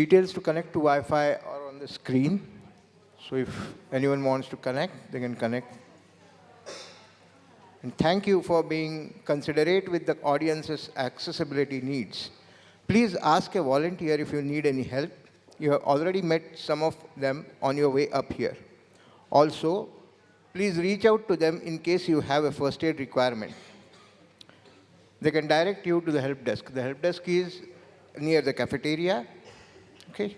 Details to connect to Wi-Fi are on the screen. So if anyone wants to connect, they can connect. And thank you for being considerate with the audience's accessibility needs. Please ask a volunteer if you need any help. You have already met some of them on your way up here. Also, please reach out to them in case you have a first aid requirement. They can direct you to the help desk. The help desk is near the cafeteria. Okay.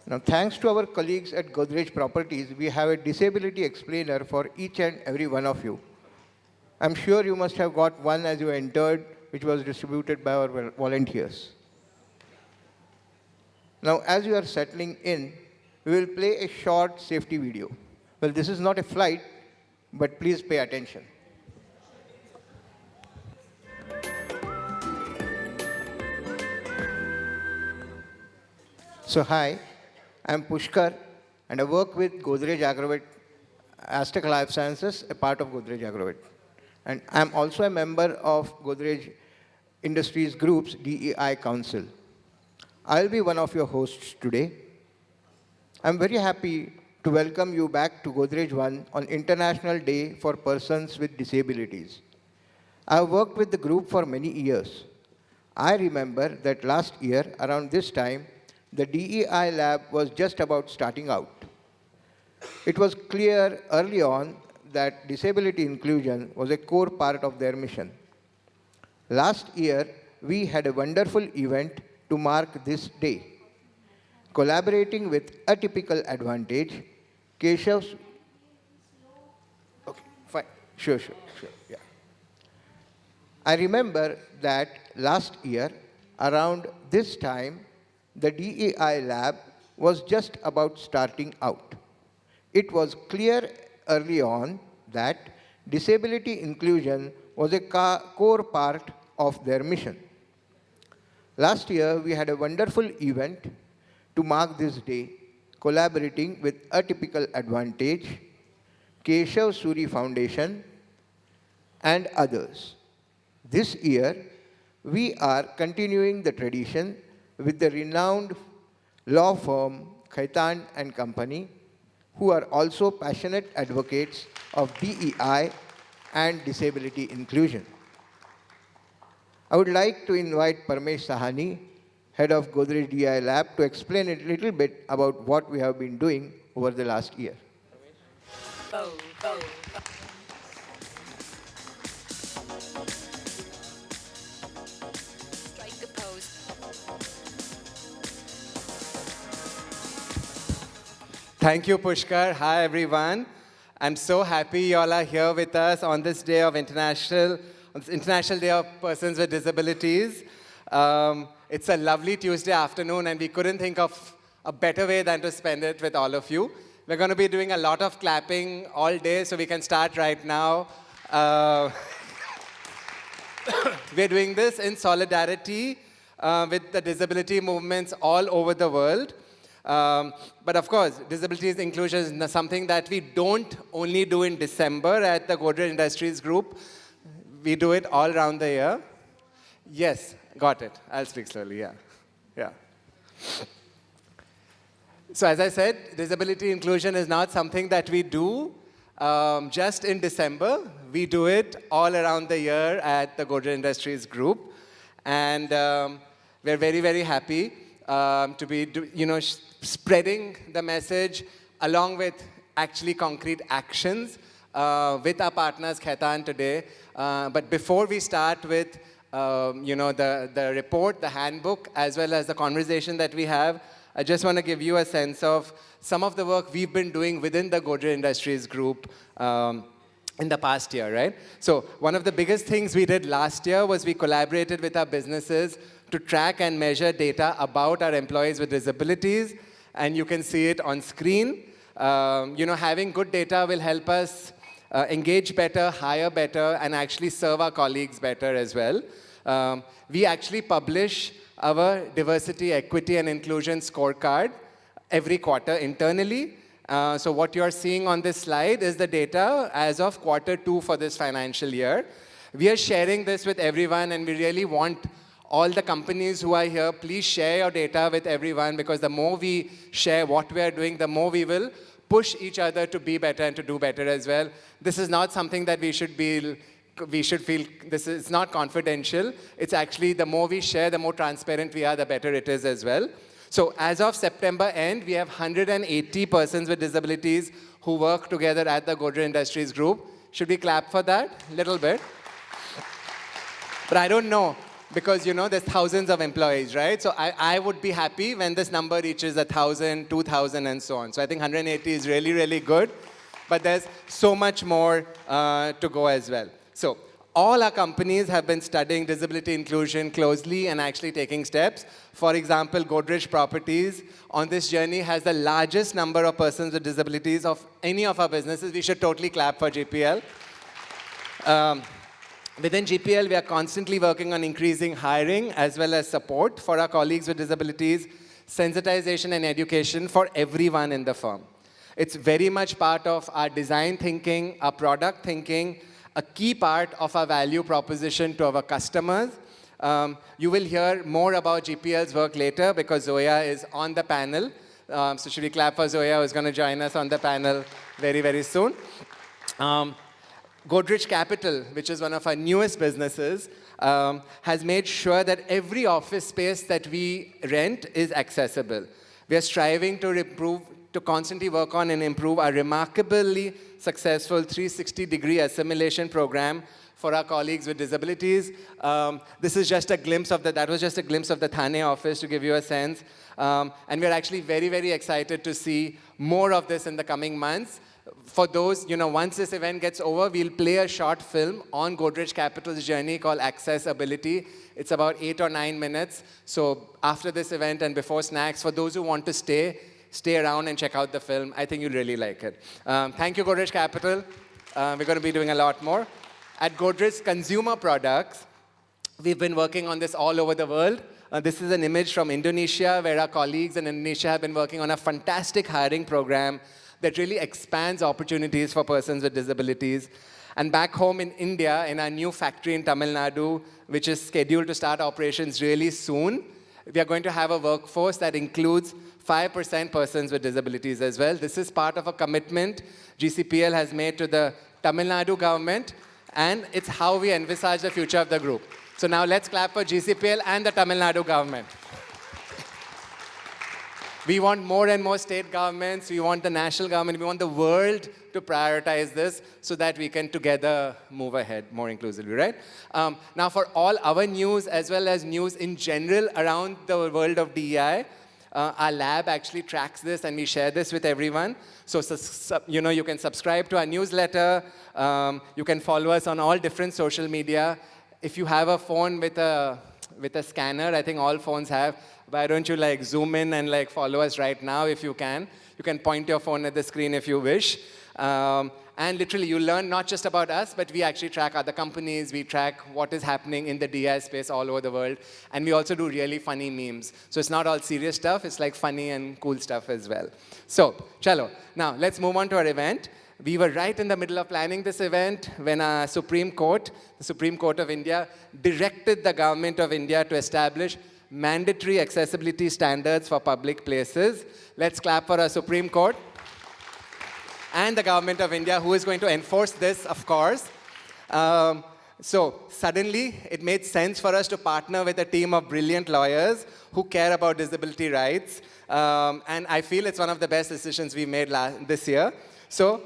Now, thanks to our colleagues at Godrej Properties, we have a disability explainer for each and every one of you. I'm sure you must have got one as you entered, which was distributed by our volunteers. Now, as you are settling in, we will play a short safety video. Well, this is not a flight, but please pay attention. So, hi, I'm Pushkar, and I work with Godrej Agrovet, Aztec Life Sciences, a part of Godrej Agrovet. And I'm also a member of Godrej Industries Group's DEI Council. I'll be one of your hosts today. I'm very happy to welcome you back to Godrej One on International Day for Persons with Disabilities. I've worked with the group for many years. I remember that last year, around this time, the DEI lab was just about starting out. It was clear early on that disability inclusion was a core part of their mission. Last year, we had a wonderful event to mark this day. Collaborating with Atypical Advantage, Keshav's... Okay, fine. Sure, yeah. I remember that last year, around this time, the DEI lab was just about starting out. It was clear early on that disability inclusion was a core part of their mission. Last year, we had a wonderful event to mark this day, collaborating with Atypical Advantage, Keshav Suri Foundation, and others. This year, we are continuing the tradition with the renowned law firm Khaitan and Company, who are also passionate advocates of DEI and disability inclusion. I would like to invite Parmesh Sahani, head of Godrej DEI Lab, to explain a little bit about what we have been doing over the last year. Thank you, Pushkar. Hi, everyone. I'm so happy you all are here with us on this day of International Day of Persons with Disabilities. It's a lovely Tuesday afternoon, and we couldn't think of a better way than to spend it with all of you. We're going to be doing a lot of clapping all day, so we can start right now. We're doing this in solidarity with the disability movements all over the world. But of course, disability inclusion is something that we don't only do in December at the Godrej Industries Group. We do it all around the year. Yes, got it. I'll speak slowly, yeah. So as I said, disability inclusion is not something that we do just in December. We do it all around the year at the Godrej Industries Group. And we're very, very happy to be spreading the message along with actually concrete actions with our partners Khaitan today. But before we start with the report, the handbook, as well as the conversation that we have, I just want to give you a sense of some of the work we've been doing within the Godrej Industries Group in the past year, right? So one of the biggest things we did last year was we collaborated with our businesses to track and measure data about our employees with disabilities, and you can see it on screen. Having good data will help us engage better, hire better, and actually serve our colleagues better as well. We actually publish our diversity, equity, and inclusion scorecard every quarter internally. So what you're seeing on this slide is the data as of quarter 2 for this financial year. We are sharing this with everyone, and we really want All the companies who are here, please share your data with everyone, because the more we share what we are doing, the more we will push each other to be better and to do better as well. This is not something that we should feel this is not confidential. It's actually the more we share, the more transparent we are, the better it is as well. So as of September end, we have 180 persons with disabilities who work together at the Godrej Industries Group. Should we clap for that? A little bit. But I don't know, because there's thousands of employees, right? So I would be happy when this number reaches 1,000, 2,000, and so on. So I think 180 is really, really good. But there's so much more to go as well. So all our companies have been studying disability inclusion closely and actually taking steps. For example, Godrej Properties on this journey has the largest number of persons with disabilities of any of our businesses. We should totally clap for GPL. Within GPL, we are constantly working on increasing hiring as well as support for our colleagues with disabilities, sensitization and education for everyone in the firm. It's very much part of our design thinking, our product thinking, a key part of our value proposition to our customers. You will hear more about GPL's work later, because Zoya is on the panel. So should we clap for Zoya, who's going to join us on the panel very, very soon. Godrej Capital, which is one of our newest businesses, has made sure that every office space that we rent is accessible. We are striving to constantly work on and improve our remarkably successful 360-degree assimilation program for our colleagues with disabilities. This is just a glimpse of that was just a glimpse of the Thane office to give you a sense. And we're actually very, very excited to see more of this in the coming months. For those, once this event gets over, we'll play a short film on Godrej Capital's journey called Accessibility. It's about 8 or 9 minutes. So after this event and before snacks, for those who want to stay around and check out the film. I think you'll really like it. Thank you, Godrej Capital. We're going to be doing a lot more. At Godrej Consumer Products, we've been working on this all over the world. This is an image from Indonesia, where our colleagues in Indonesia have been working on a fantastic hiring program that really expands opportunities for persons with disabilities. And back home in India, in our new factory in Tamil Nadu, which is scheduled to start operations really soon, we are going to have a workforce that includes 5% persons with disabilities as well. This is part of a commitment GCPL has made to the Tamil Nadu government, and it's how we envisage the future of the group. So now let's clap for GCPL and the Tamil Nadu government. We want more and more state governments, we want the national government, we want the world to prioritize this so that we can together move ahead more inclusively, right? Now for all our news as well as news in general around the world of DEI, our lab actually tracks this and we share this with everyone. So, you can subscribe to our newsletter, you can follow us on all different social media. If you have a phone with a scanner, I think all phones have, why don't you zoom in and follow us right now if you can. You can point your phone at the screen if you wish. And literally, you learn not just about us, but we actually track other companies. We track what is happening in the DI space all over the world. And we also do really funny memes. So it's not all serious stuff. It's funny and cool stuff as well. So, chalo. Now, let's move on to our event. We were right in the middle of planning this event when our Supreme Court, the Supreme Court of India, directed the government of India to establish mandatory accessibility standards for public places. Let's clap for our Supreme Court and the government of India, who is going to enforce this, of course. So suddenly, it made sense for us to partner with a team of brilliant lawyers who care about disability rights. And I feel it's one of the best decisions we made this year. So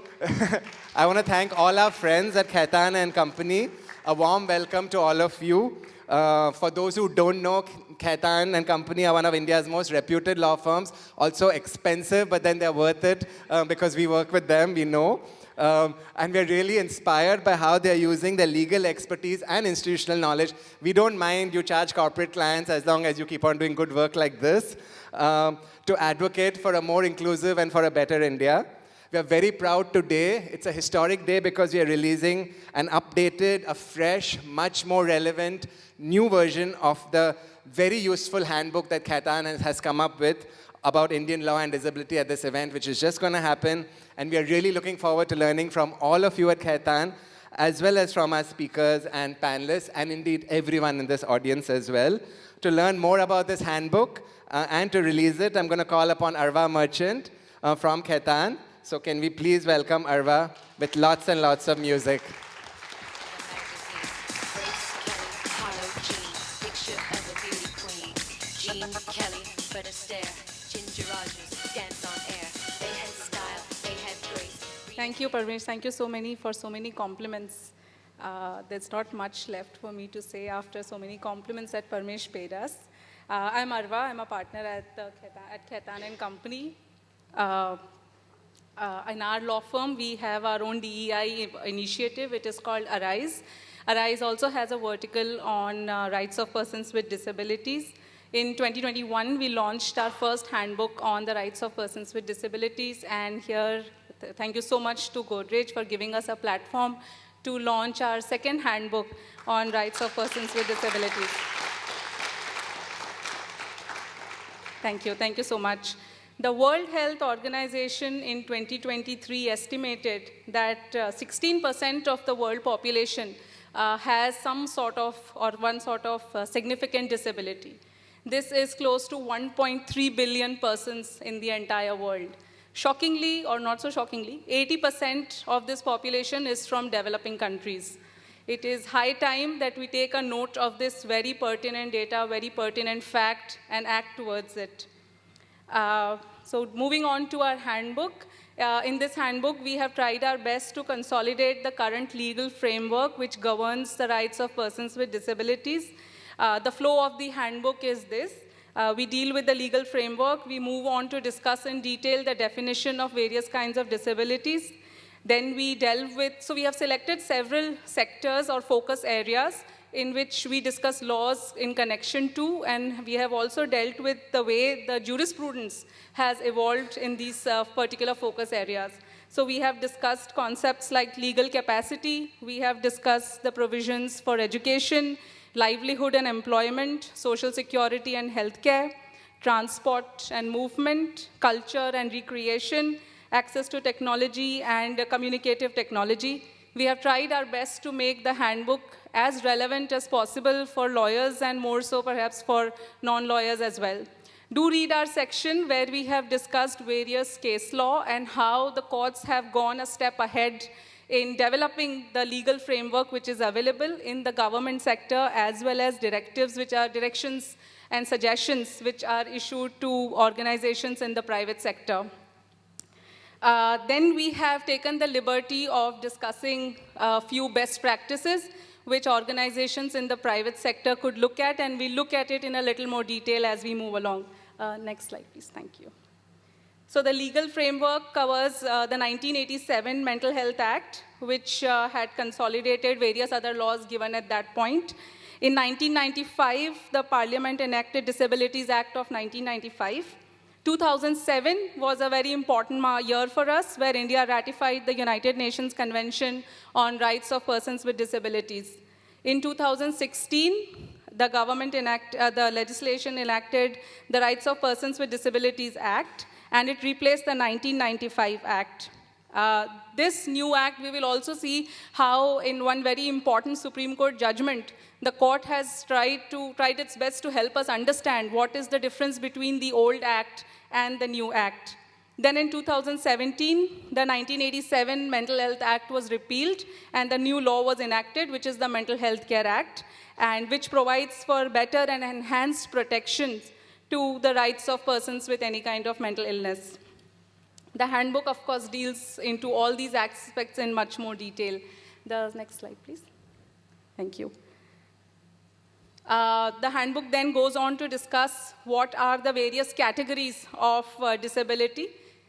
I want to thank all our friends at Khaitan and Company. A warm welcome to all of you. For those who don't know, Khaitan and Company are one of India's most reputed law firms. Also expensive, but then they're worth it because we work with them, we know. And we're really inspired by how they're using their legal expertise and institutional knowledge. We don't mind you charge corporate clients as long as you keep on doing good work like this to advocate for a more inclusive and for a better India. We are very proud today. It's a historic day because we are releasing an updated, a fresh, much more relevant, new version of the very useful handbook that Khaitan has come up with about Indian law and disability at this event, which is just going to happen. And we are really looking forward to learning from all of you at Khaitan. as well as from our speakers and panelists, and indeed everyone in this audience as well. To learn more about this handbook and to release it, I'm going to call upon Arva Merchant from Khaitan. So can we please welcome Arva with lots and lots of music. Thank you, Parmesh. Thank you for so many compliments. There's not much left for me to say after so many compliments that Parmesh paid us. I'm Arva. I'm a partner at Khaitan and Company. In our law firm, we have our own DEI initiative. It is called Arise. Arise also has a vertical on rights of persons with disabilities. In 2021, we launched our first handbook on the rights of persons with disabilities. And here, thank you so much to Godrej for giving us a platform to launch our second handbook on rights of persons with disabilities. Thank you so much. The World Health Organization in 2023 estimated that 16% of the world population has some sort of or one sort of significant disability. This is close to 1.3 billion persons in the entire world. Shockingly, or not so shockingly, 80% of this population is from developing countries. It is high time that we take a note of this very pertinent data, very pertinent fact, and act towards it. So moving on to our handbook. In this handbook, we have tried our best to consolidate the current legal framework which governs the rights of persons with disabilities. The flow of the handbook is this. We deal with the legal framework. We move on to discuss in detail the definition of various kinds of disabilities. Then we delve with, so we have selected several sectors or focus areas in which we discuss laws in connection to, and we have also dealt with the way the jurisprudence has evolved in these particular focus areas. So we have discussed concepts like legal capacity. We have discussed the provisions for education, livelihood and employment, social security and healthcare, transport and movement, culture and recreation, access to technology and communicative technology. We have tried our best to make the handbook as relevant as possible for lawyers and more so perhaps for non-lawyers as well. Do read our section where we have discussed various case law and how the courts have gone a step ahead in developing the legal framework which is available in the government sector, as well as directives which are directions and suggestions which are issued to organizations in the private sector. Then we have taken the liberty of discussing a few best practices which organizations in the private sector could look at, and we look at it in a little more detail as we move along. Next slide, please. Thank you. So the legal framework covers the 1987 Mental Health Act, which had consolidated various other laws given at that point. In 1995, the Parliament enacted Disabilities Act of 1995. 2007 was a very important year for us, where India ratified the United Nations Convention on Rights of Persons with Disabilities. In 2016, the the legislation enacted the Rights of Persons with Disabilities Act, and it replaced the 1995 Act. This new act, we will also see how in one very important Supreme Court judgment, the court has tried its best to help us understand what is the difference between the old act and the new act. Then in 2017, the 1987 Mental Health Act was repealed, and the new law was enacted, which is the Mental Health Care Act, and which provides for better and enhanced protections to the rights of persons with any kind of mental illness. The handbook, of course, deals into all these aspects in much more detail. The next slide, please. Thank you. The handbook then goes on to discuss what are the various categories of disability,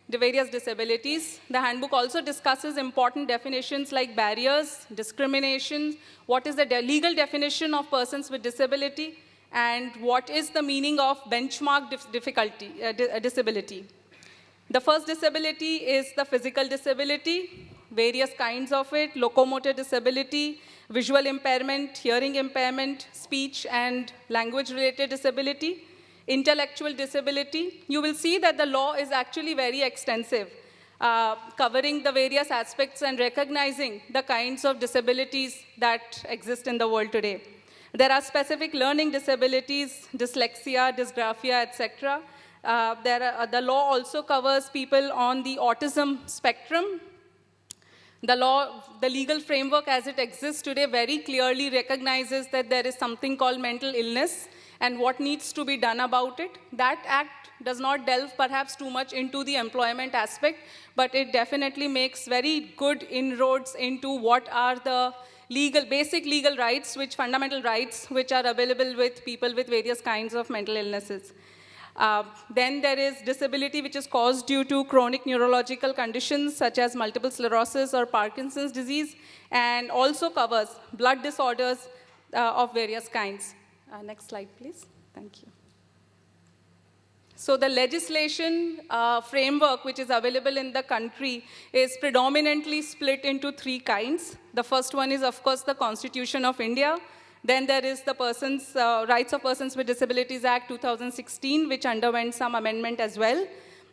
the various disabilities. The handbook also discusses important definitions like barriers, discrimination, what is the legal definition of persons with disability, and what is the meaning of benchmark disability. The first disability is the physical disability, various kinds of it: locomotor disability, visual impairment, hearing impairment, speech and language-related disability, intellectual disability. You will see that the law is actually very extensive. covering the various aspects and recognizing the kinds of disabilities that exist in the world today. There are specific learning disabilities, dyslexia, dysgraphia, etc. The law also covers people on the autism spectrum. The legal framework as it exists today very clearly recognizes that there is something called mental illness and what needs to be done about it. That act does not delve perhaps too much into the employment aspect, but it definitely makes very good inroads into what are the basic legal rights, fundamental rights, which are available with people with various kinds of mental illnesses. Then there is disability which is caused due to chronic neurological conditions such as multiple sclerosis or Parkinson's disease, and also covers blood disorders of various kinds. Next slide, please. Thank you. So the legislation framework which is available in the country is predominantly split into three kinds. The first one is, of course, the Constitution of India. Then there is the Rights of Persons with Disabilities Act 2016, which underwent some amendment as well.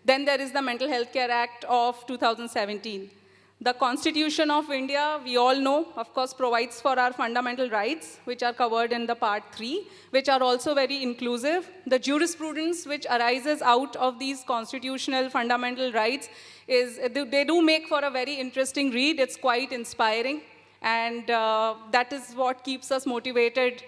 Then there is the Mental Health Care Act of 2017. The Constitution of India, we all know, of course, provides for our fundamental rights, which are covered in the Part 3, which are also very inclusive. The jurisprudence which arises out of these constitutional fundamental rights they do make for a very interesting read. It's quite inspiring. And that is what keeps us motivated.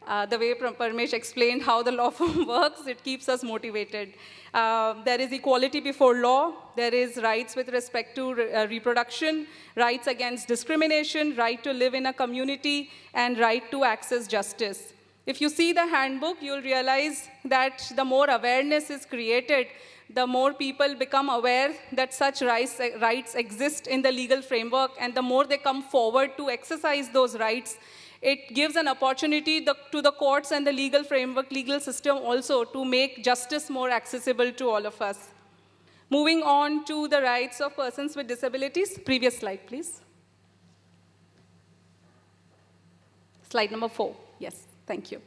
The way Parmesh explained how the law firm works, it keeps us motivated. There is equality before law. There is rights with respect to reproduction, rights against discrimination, right to live in a community, and right to access justice. If you see the handbook, you'll realize that the more awareness is created, the more people become aware that such rights exist in the legal framework, and the more they come forward to exercise those rights, it gives an opportunity to the courts and the legal framework, legal system also, to make justice more accessible to all of us. Moving on to the rights of persons with disabilities. Previous slide, please. Slide number 4. Yes, thank you.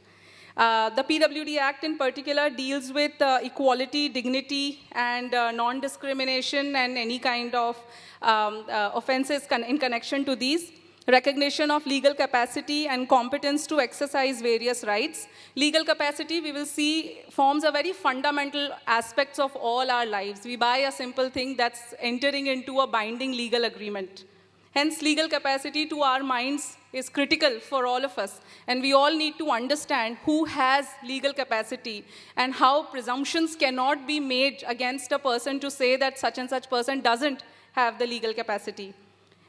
The PWD Act in particular deals with equality, dignity, and non-discrimination and any kind of offenses in connection to these. Recognition of legal capacity and competence to exercise various rights. Legal capacity, we will see, forms a very fundamental aspects of all our lives. We buy a simple thing that's entering into a binding legal agreement. Hence, legal capacity to our minds is critical for all of us. And we all need to understand who has legal capacity and how presumptions cannot be made against a person to say that such and such person doesn't have the legal capacity.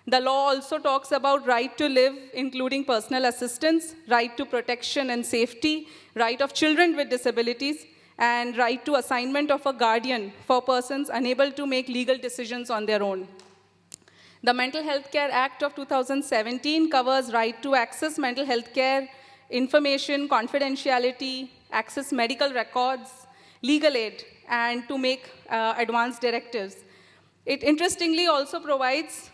The law also talks about right to live, including personal assistance, right to protection and safety, right of children with disabilities, and right to assignment of a guardian for persons unable to make legal decisions on their own. The Mental Health Care Act of 2017 covers right to access mental health care, information, confidentiality, access medical records, legal aid, and to make advance directives. It interestingly also provides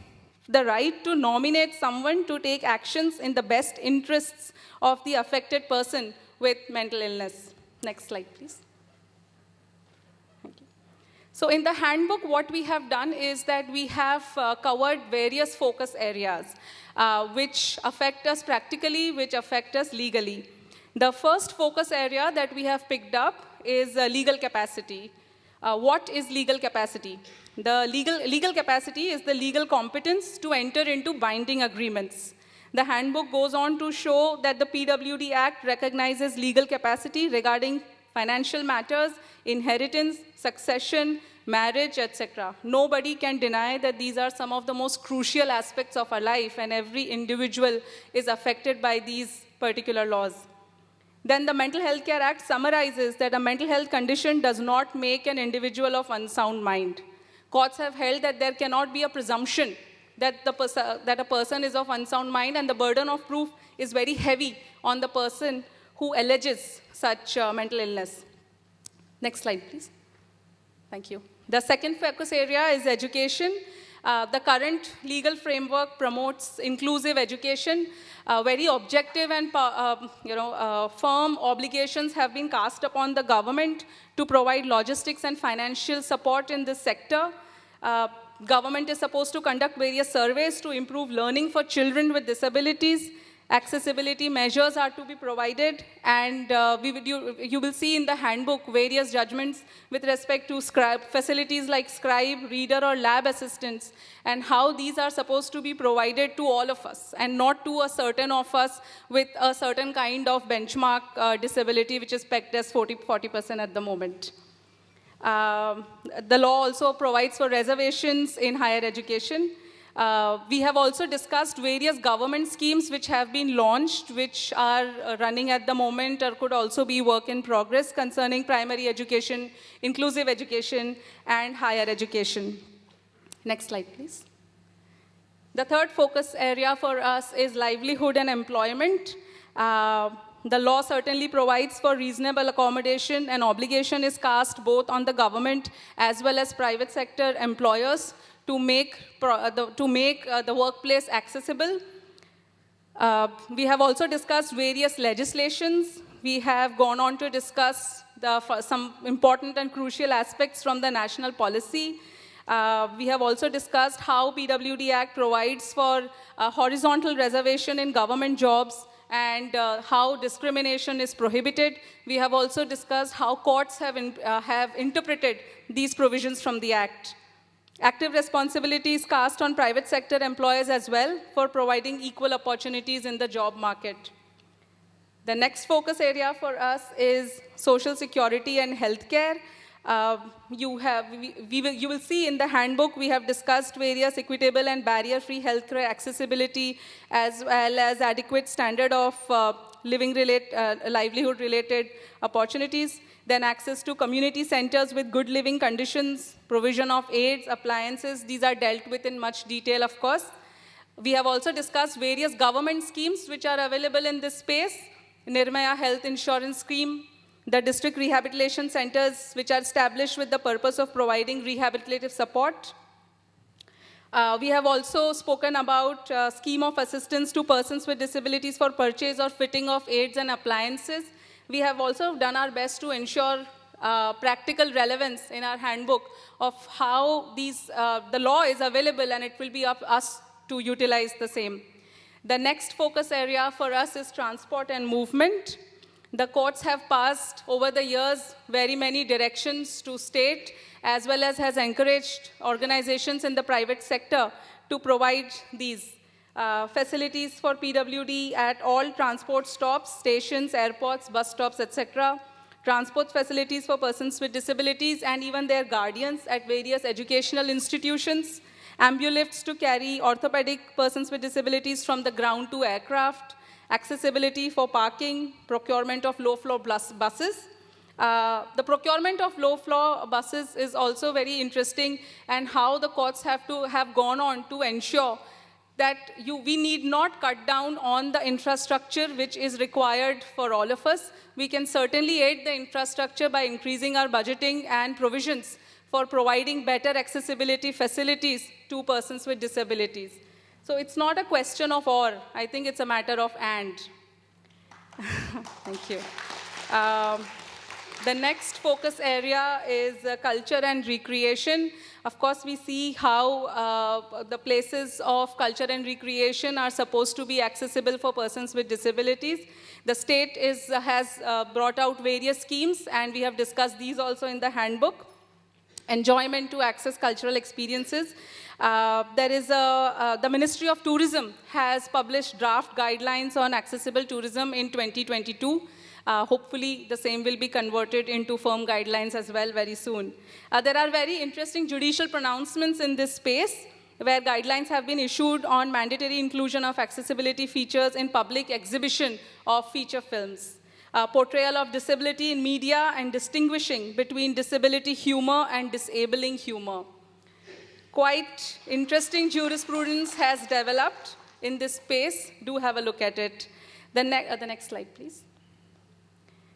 the right to nominate someone to take actions in the best interests of the affected person with mental illness. Next slide, please. Thank you. So in the handbook, what we have done is that we have covered various focus areas which affect us practically, which affect us legally. The first focus area that we have picked up is legal capacity. What is legal capacity? The legal capacity is the legal competence to enter into binding agreements. The handbook goes on to show that the PWD Act recognizes legal capacity regarding financial matters, inheritance, succession, marriage, etc. Nobody can deny that these are some of the most crucial aspects of our life, and every individual is affected by these particular laws. Then the Mental Health Care Act summarizes that a mental health condition does not make an individual of unsound mind. Courts have held that there cannot be a presumption that a person is of unsound mind, and the burden of proof is very heavy on the person who alleges such mental illness. Next slide, please. Thank you. The second focus area is education. The current legal framework promotes inclusive education. Very objective and firm obligations have been cast upon the government to provide logistics and financial support in this sector. Government is supposed to conduct various surveys to improve learning for children with disabilities. Accessibility measures are to be provided, and you will see in the handbook various judgments with respect to facilities like scribe, reader, or lab assistants, and how these are supposed to be provided to all of us, and not to a certain of us with a certain kind of benchmark disability, which is pegged as 40% at the moment. The law also provides for reservations in higher education. We have also discussed various government schemes which have been launched, which are running at the moment or could also be work in progress concerning primary education, inclusive education, and higher education. Next slide, please. The third focus area for us is livelihood and employment. The law certainly provides for reasonable accommodation, and obligation is cast both on the government as well as private sector employers to make the workplace accessible. We have also discussed various legislations. We have gone on to discuss some important and crucial aspects from the national policy. We have also discussed how PWD Act provides for horizontal reservation in government jobs and how discrimination is prohibited. We have also discussed how courts have interpreted these provisions from the Act. Active responsibility is cast on private sector employers as well for providing equal opportunities in the job market. The next focus area for us is social security and healthcare. You will see in the handbook we have discussed various equitable and barrier-free healthcare accessibility, as well as adequate standard of livelihood-related opportunities. Then access to community centers with good living conditions, provision of aids, appliances. These are dealt with in much detail, of course. We have also discussed various government schemes which are available in this space. Nirmaya Health Insurance Scheme, the district rehabilitation centers which are established with the purpose of providing rehabilitative support. We have also spoken about scheme of assistance to persons with disabilities for purchase or fitting of aids and appliances. We have also done our best to ensure practical relevance in our handbook of how the law is available, and it will be up to us to utilize the same. The next focus area for us is transport and movement. The courts have passed over the years very many directions to state, as well as has encouraged organizations in the private sector to provide these facilities for PWD at all transport stops, stations, airports, bus stops, etc. Transport facilities for persons with disabilities and even their guardians at various educational institutions. Ambulifts to carry orthopedic persons with disabilities from the ground to aircraft. Accessibility for parking, procurement of low-floor buses. The procurement of low-floor buses is also very interesting, and how the courts have gone on to ensure that we need not cut down on the infrastructure which is required for all of us. We can certainly aid the infrastructure by increasing our budgeting and provisions for providing better accessibility facilities to persons with disabilities. So it's not a question of or, I think it's a matter of and. Thank you. The next focus area is culture and recreation. Of course, we see how the places of culture and recreation are supposed to be accessible for persons with disabilities. The state has brought out various schemes, and we have discussed these also in the handbook. Enjoyment to access cultural experiences. The Ministry of Tourism has published draft guidelines on accessible tourism in 2022. Hopefully, the same will be converted into firm guidelines as well very soon. There are very interesting judicial pronouncements in this space, where guidelines have been issued on mandatory inclusion of accessibility features in public exhibition of feature films. Portrayal of disability in media, and distinguishing between disability humor and disabling humor. Quite interesting jurisprudence has developed in this space. Do have a look at it. The next slide, please.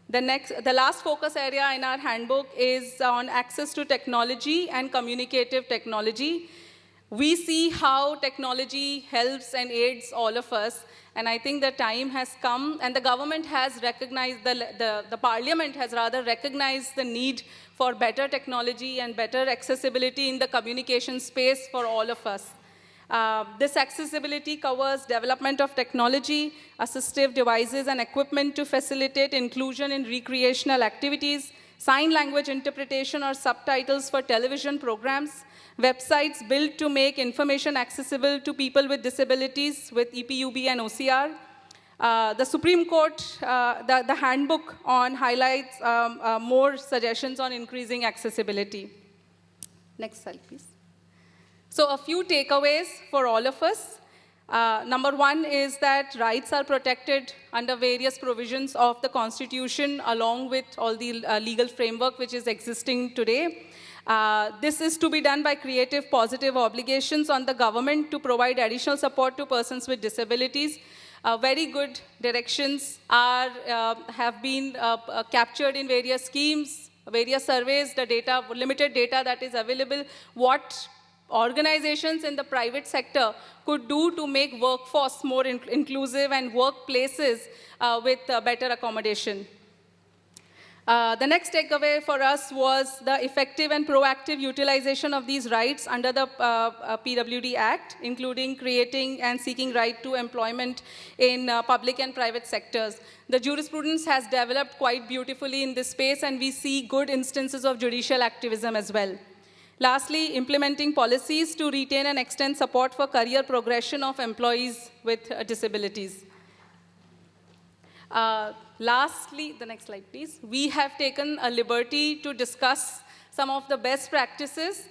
The last focus area in our handbook is on access to technology and communicative technology. we see how technology helps and aids all of us. And I think the time has come, and the government has recognized, the parliament has rather recognized the need for better technology and better accessibility in the communication space for all of us. This accessibility covers development of technology, assistive devices and equipment to facilitate inclusion in recreational activities, sign language interpretation or subtitles for television programs, websites built to make information accessible to people with disabilities with EPUB and OCR. The Supreme Court, the handbook on highlights more suggestions on increasing accessibility. Next slide, please. So a few takeaways for all of us. Number one is that rights are protected under various provisions of the Constitution along with all the legal framework which is existing today. This is to be done by creative, positive obligations on the government to provide additional support to persons with disabilities. Very good directions have been captured in various schemes, various surveys, the data, limited data that is available, what organizations in the private sector could do to make workforce more inclusive and workplaces with better accommodation. The next takeaway for us was the effective and proactive utilization of these rights under the PWD Act, including creating and seeking right to employment in public and private sectors. The jurisprudence has developed quite beautifully in this space, and we see good instances of judicial activism as well. Lastly, implementing policies to retain and extend support for career progression of employees with disabilities. Lastly, the next slide, please. We have taken a liberty to discuss some of the best practices.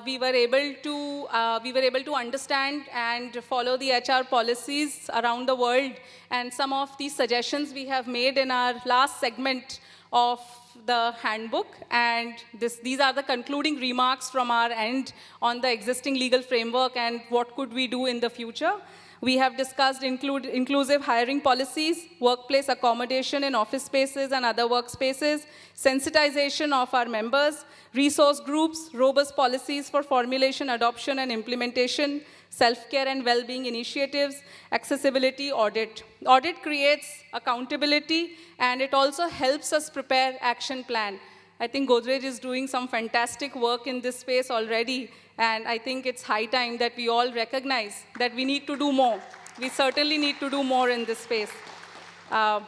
We were able to understand and follow the HR policies around the world, and some of these suggestions we have made in our last segment of the handbook, and these are the concluding remarks from our end on the existing legal framework and what could we do in the future. We have discussed inclusive hiring policies, workplace accommodation in office spaces and other workspaces, sensitization of our members, resource groups, robust policies for formulation, adoption, and implementation, self-care and well-being initiatives, accessibility audit. Audit creates accountability, and it also helps us prepare action plan. I think Godrej is doing some fantastic work in this space already, and I think it's high time that we all recognize that we need to do more. We certainly need to do more in this space.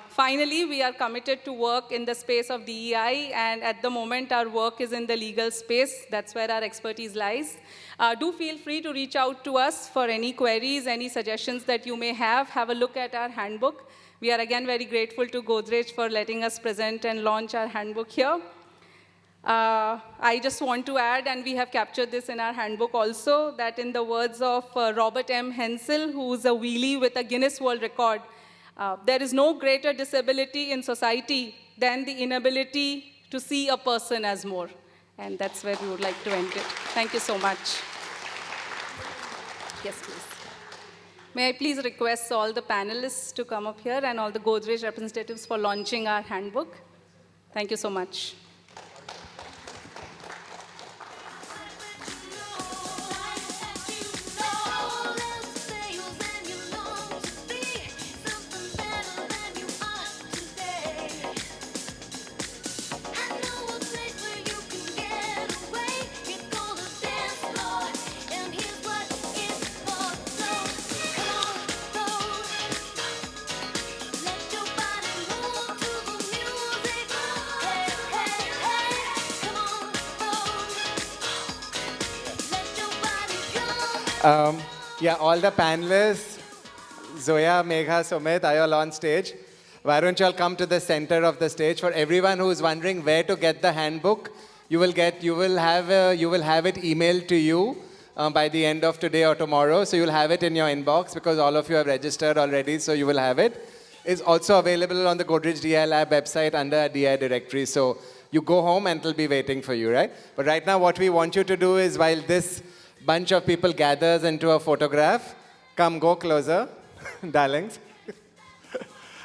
Finally, we are committed to work in the space of DEI, and at the moment, our work is in the legal space. That's where our expertise lies. Do feel free to reach out to us for any queries, any suggestions that you may have. Have a look at our handbook. We are again very grateful to Godrej for letting us present and launch our handbook here. I just want to add, and we have captured this in our handbook also, that in the words of Robert M. Hensel, who's a wheelie with a Guinness World Record, there is no greater disability in society than the inability to see a person as more. And that's where we would like to end it. Thank you so much. Yes, please. May I please request all the panelists to come up here and all the Godrej representatives for launching our handbook. Thank you so much. Yeah, all the panelists, Zoya, Megha, Sumit, are all on stage. Why don't you all come to the center of the stage? For everyone who is wondering where to get the handbook, you will have it emailed to you by the end of today or tomorrow. So you'll have it in your inbox because all of you have registered already, so you will have it. It's also available on the Godrej DI Lab website under a DI directory. So you go home and it'll be waiting for you, right? But right now what we want you to do is, while this bunch of people gathers into a photograph, come, go closer, darlings.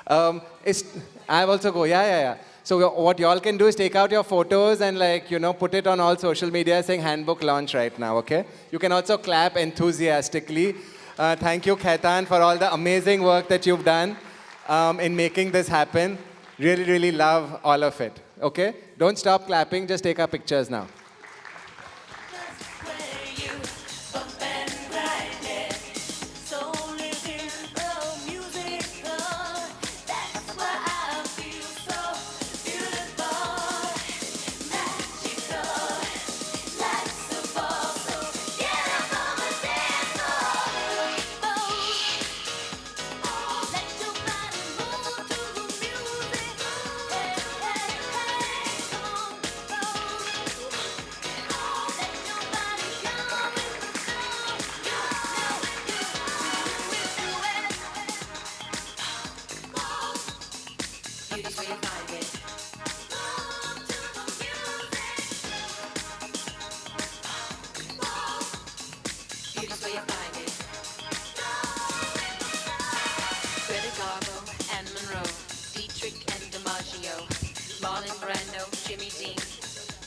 I also go, yeah. So what y'all can do is take out your photos and put it on all social media saying Handbook launch right now, okay? You can also clap enthusiastically. Thank you, Khaitan, for all the amazing work that you've done in making this happen. Really, really love all of it, okay? Don't stop clapping, just take our pictures now.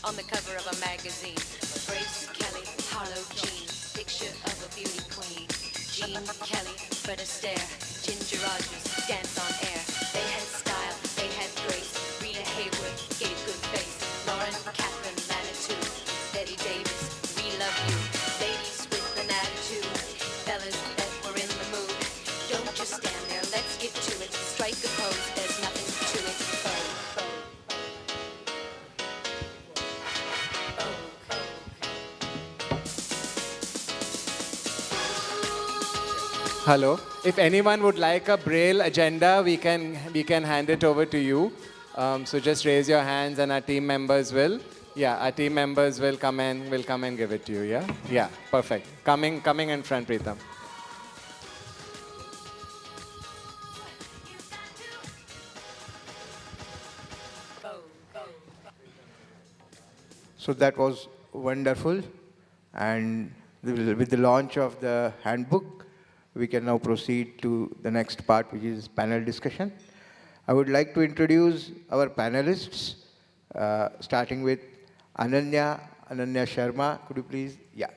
On the cover of a magazine, Grace Kelly, Harlow Jean, picture of a beauty queen. Jean Kelly, Fred Astaire, Ginger Rogers, dance on air. They had style, they had grace. Rita Hayworth gave good face. Lauren Catherine Manitou, Betty Davis, we love you. Ladies with an attitude, fellas that were in the mood. Don't just stand there, let's get to it. Strike a pose, there's nothing to it. Hello. If anyone would like a Braille agenda, we can hand it over to you. So just raise your hands, and our team members will. Yeah, our team members will come and give it to you. Yeah. Yeah. Perfect. Coming in front, Preetham. So that was wonderful. And with the launch of the handbook, we can now proceed to the next part, which is panel discussion. I would like to introduce our panelists, starting with Ananya Sharma. Could you please? Yeah.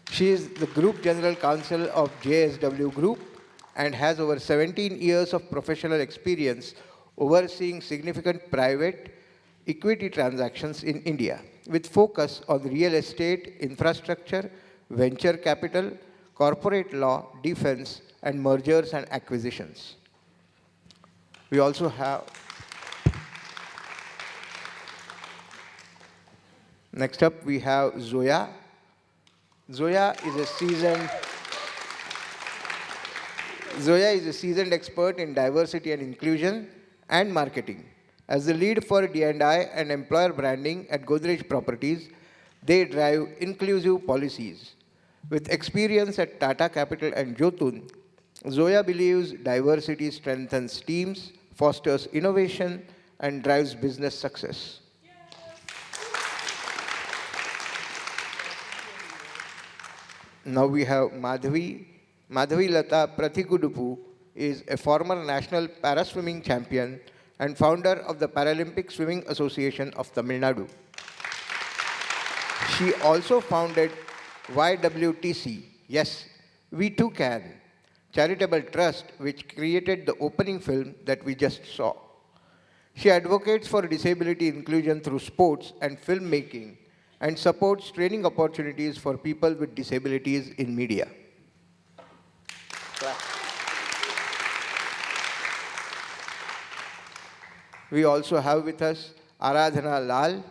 She is the Group General Counsel of JSW Group and has over 17 years of professional experience overseeing significant private equity transactions in India, with focus on real estate, infrastructure, venture capital, corporate law, defense, and mergers and acquisitions. We also have, next up we have Zoya. Zoya is a seasoned expert in diversity and inclusion and marketing. As the lead for D&I and employer branding at Godrej Properties, they drive inclusive policies. With experience at Tata Capital and Jotun, Zoya believes diversity strengthens teams, fosters innovation, and drives business success. Now we have Madhavi. Madhavi Lata Prathikudupu is a former national para-swimming champion and founder of the Paralympic Swimming Association of Tamil Nadu. She also founded YWTC, Yes, We Too Can, charitable trust which created the opening film that we just saw. She advocates for disability inclusion through sports and filmmaking and supports training opportunities for people with disabilities in media. We also have with us Aradhana Lal.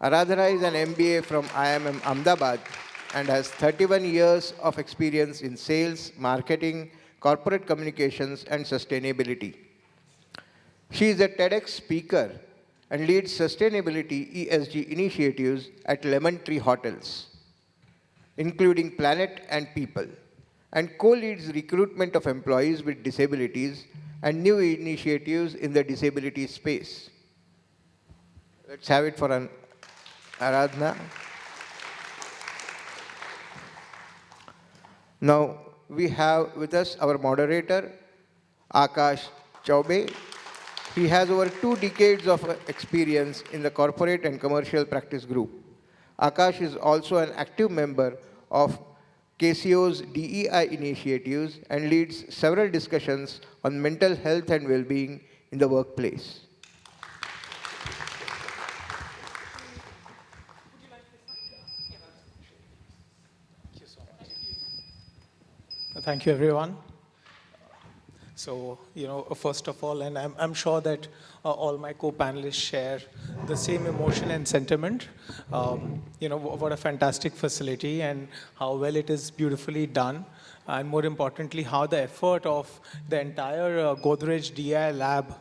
Aradhana is an MBA from IIM Ahmedabad and has 31 years of experience in sales, marketing, corporate communications, and sustainability. She is a TEDx speaker and leads sustainability ESG initiatives at Lemon Tree Hotels, including Planet and People, and co-leads recruitment of employees with disabilities and new initiatives in the disability space. Let's have it for an Aradhana. Now, we have with us our moderator, Akash Chaube. He has over 2 decades of experience in the corporate and commercial practice group. Akash is also an active member of KCO's DEI initiatives and leads several discussions on mental health and well-being in the workplace. Thank you, everyone. So, first of all, and I'm sure that all my co-panelists share the same emotion and sentiment. What a fantastic facility and how well it is beautifully done. And more importantly, how the effort of the entire Godrej DI lab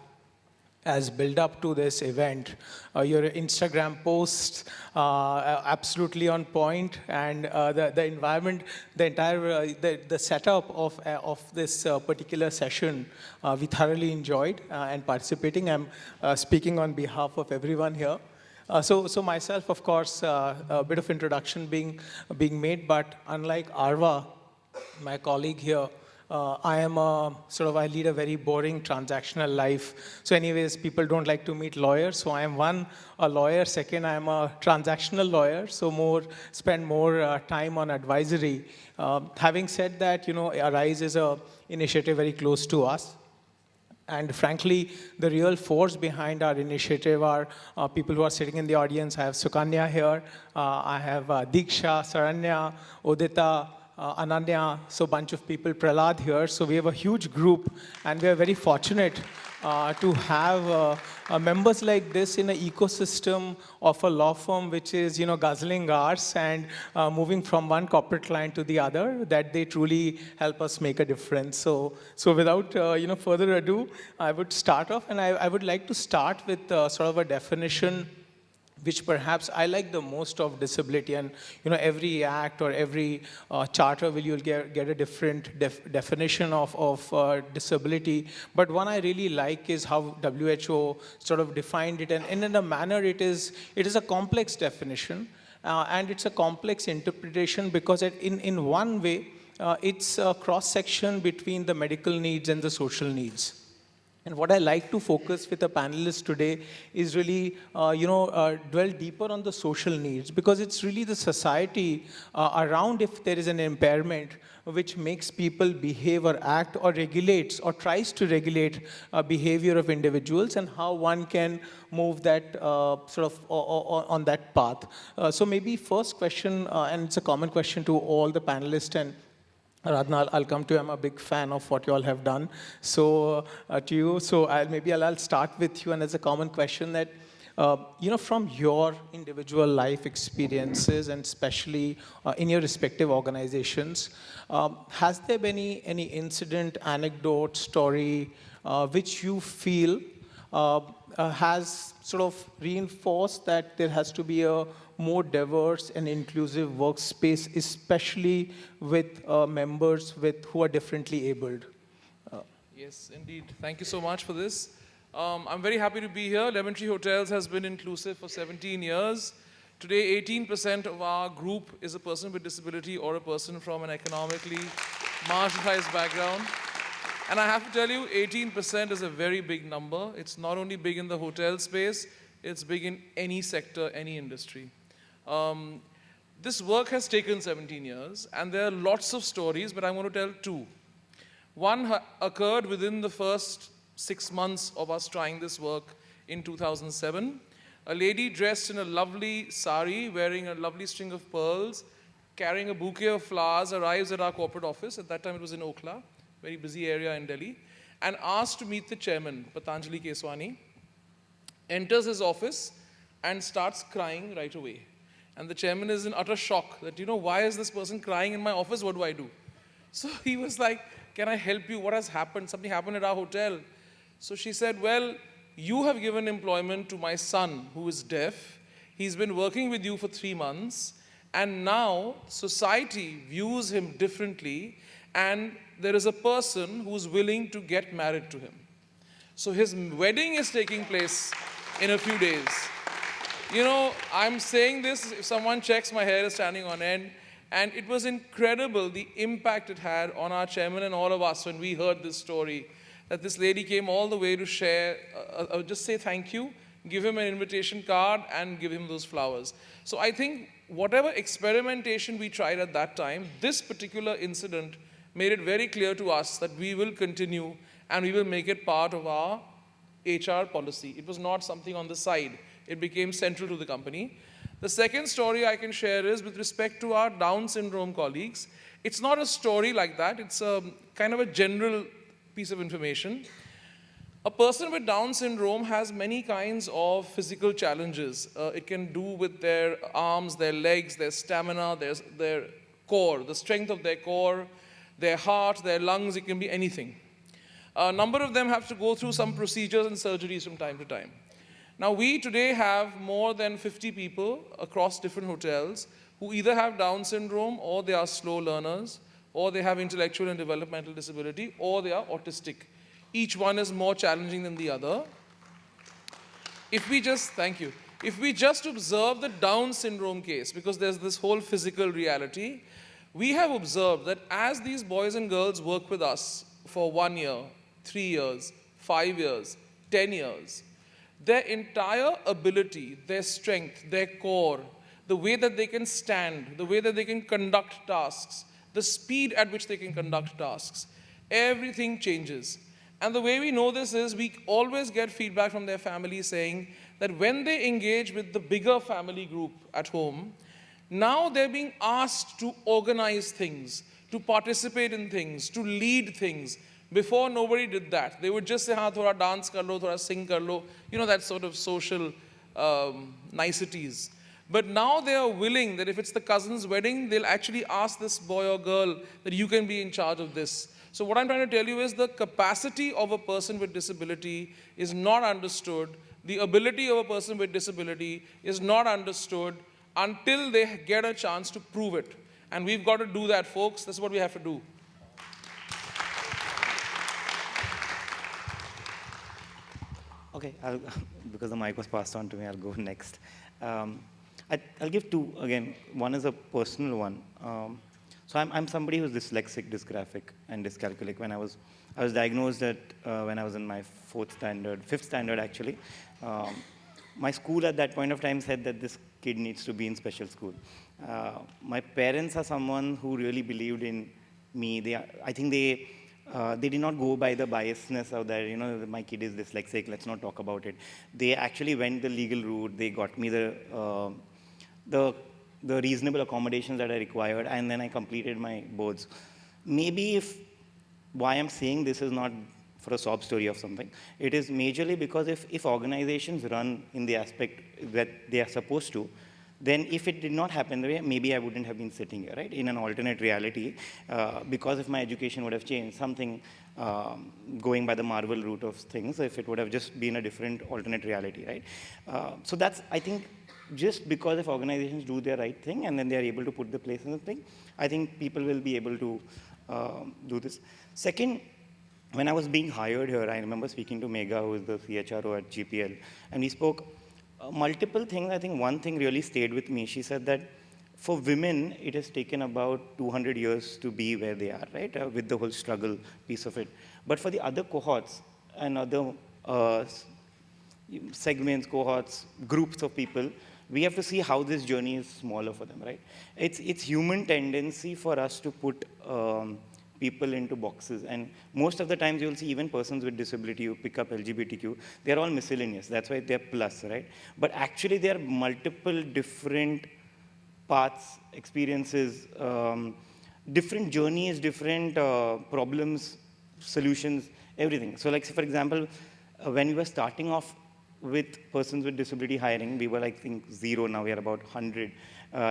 as build up to this event. Your Instagram posts absolutely on point, and the environment, the entire the setup of this particular session, we thoroughly enjoyed and participating. I'm speaking on behalf of everyone here. So myself, of course, a bit of introduction being made, but unlike Arva, my colleague here, I lead a very boring transactional life. So anyways, people don't like to meet lawyers. So I am a lawyer. Second, I am a transactional lawyer. So spend more time on advisory. Having said that, Arise is a initiative very close to us. And frankly, the real force behind our initiative are people who are sitting in the audience. I have Sukanya here. I have Diksha, Saranya, Udita, Ananya, so a bunch of people, Prahlad here. So we have a huge group, and we are very fortunate to have members like this in an ecosystem of a law firm which is, guzzling hours and moving from one corporate client to the other, that they truly help us make a difference. So without further ado, I would start off, and I would like to start with sort of a definition which perhaps I like the most of disability. And every act or every charter you'll get a different definition of disability. But one I really like is how WHO sort of defined it, and in a manner it is a complex definition, and it's a complex interpretation because in one way it's a cross section between the medical needs and the social needs. And what I like to focus with the panelists today is really, dwell deeper on the social needs, because it's really the society around if there is an impairment which makes people behave or act or regulates or tries to regulate behavior of individuals, and how one can move that on that path. So maybe first question, and it's a common question to all the panelists, and Radna, I'll come to you. I'm a big fan of what you all have done. So to you, I'll start with you, and as a common question that, from your individual life experiences, and especially in your respective organizations, has there been any incident, anecdote, story, which you feel has sort of reinforced that there has to be a more diverse and inclusive workspace, especially with members who are differently abled? Yes, indeed. Thank you so much for this. I'm very happy to be here. Lemon Tree Hotels has been inclusive for 17 years. Today, 18% of our group is a person with disability or a person from an economically marginalized background. And I have to tell you, 18% is a very big number. It's not only big in the hotel space, it's big in any sector, any industry. This work has taken 17 years, and there are lots of stories, but I'm going to tell two. One occurred within the first 6 months of us trying this work in 2007. A lady dressed in a lovely sari, wearing a lovely string of pearls, carrying a bouquet of flowers, arrives at our corporate office. At that time, it was in Okhla, very busy area in Delhi, and asked to meet the chairman, Patanjali Keswani, enters his office and starts crying right away. And the chairman is in utter shock that, why is this person crying in my office? What do I do? So he was like, can I help you? What has happened? Something happened at our hotel. So she said, well, you have given employment to my son who is deaf. He's been working with you for 3 months. And now society views him differently. And there is a person who's willing to get married to him. So his wedding is taking place in a few days. I'm saying this, if someone checks, my hair is standing on end. And it was incredible, the impact it had on our chairman and all of us when we heard this story. that this lady came all the way to share, just say thank you, give him an invitation card, and give him those flowers. So I think whatever experimentation we tried at that time, this particular incident made it very clear to us that we will continue and we will make it part of our HR policy. It was not something on the side. It became central to the company. The second story I can share is with respect to our Down syndrome colleagues. It's not a story like that. It's a kind of a general piece of information. A person with Down syndrome has many kinds of physical challenges. It can do with their arms, their legs, their stamina, their core, the strength of their core, their heart, their lungs. It can be anything. A number of them have to go through some procedures and surgeries from time to time. Now, we today have more than 50 people across different hotels who either have Down syndrome, or they are slow learners, or they have intellectual and developmental disability, or they are autistic. Each one is more challenging than the other. If we just, thank you, if we just observe the Down syndrome case, because there's this whole physical reality, we have observed that as these boys and girls work with us for 1 year, 3 years, 5 years, 10 years, their entire ability, their strength, their core, the way that they can stand, the way that they can conduct tasks, the speed at which they can conduct tasks, everything changes. And the way we know this is we always get feedback from their families saying that when they engage with the bigger family group at home, now they're being asked to organize things, to participate in things, to lead things. Before, nobody did that. They would just say, "Haan, thoda dance kar lo, thoda sing kar lo," you know, that sort of social niceties. But now they are willing that if it's the cousin's wedding, they'll actually ask this boy or girl that you can be in charge of this. So what I'm trying to tell you is the capacity of a person with disability is not understood. The ability of a person with disability is not understood until they get a chance to prove it. And we've got to do that, folks. That's what we have to do. Okay, because the mic was passed on to me, I'll go next. I'll give two, again. One is a personal one. So I'm somebody who's dyslexic, dysgraphic, and dyscalculic. When I was diagnosed when I was in my fifth standard actually. My school at that point of time said that this kid needs to be in special school. My parents are someone who really believed in me. I think they did not go by the biasness of that, you know, my kid is dyslexic, let's not talk about it. They actually went the legal route. They got me the reasonable accommodations that I required, and then I completed my boards. Maybe why I'm saying this is not for a sob story of something, it is majorly because if organizations run in the aspect that they are supposed to, then if it did not happen the way, maybe I wouldn't have been sitting here, right, in an alternate reality, because if my education would have changed, something going by the Marvel route of things, if it would have just been a different alternate reality, right? So that's, I think, just because if organizations do their right thing and then they are able to put the place in the thing, I think people will be able to do this. Second, when I was being hired here, I remember speaking to Megha, who is the CHRO at GPL, and we spoke multiple things. I think one thing really stayed with me. She said that for women, it has taken about 200 years to be where they are, right, with the whole struggle piece of it. But for the other cohorts and other segments, cohorts, groups of people, we have to see how this journey is smaller for them, right? It's human tendency for us to put people into boxes. And most of the times you'll see even persons with disability, you pick up LGBTQ, they're all miscellaneous. That's why they're plus, right? But actually there are multiple different paths, experiences, different journeys, different problems, solutions, everything. So like, say, for example, when we were starting off with persons with disability hiring, we were, I think, 0. Now we are about 100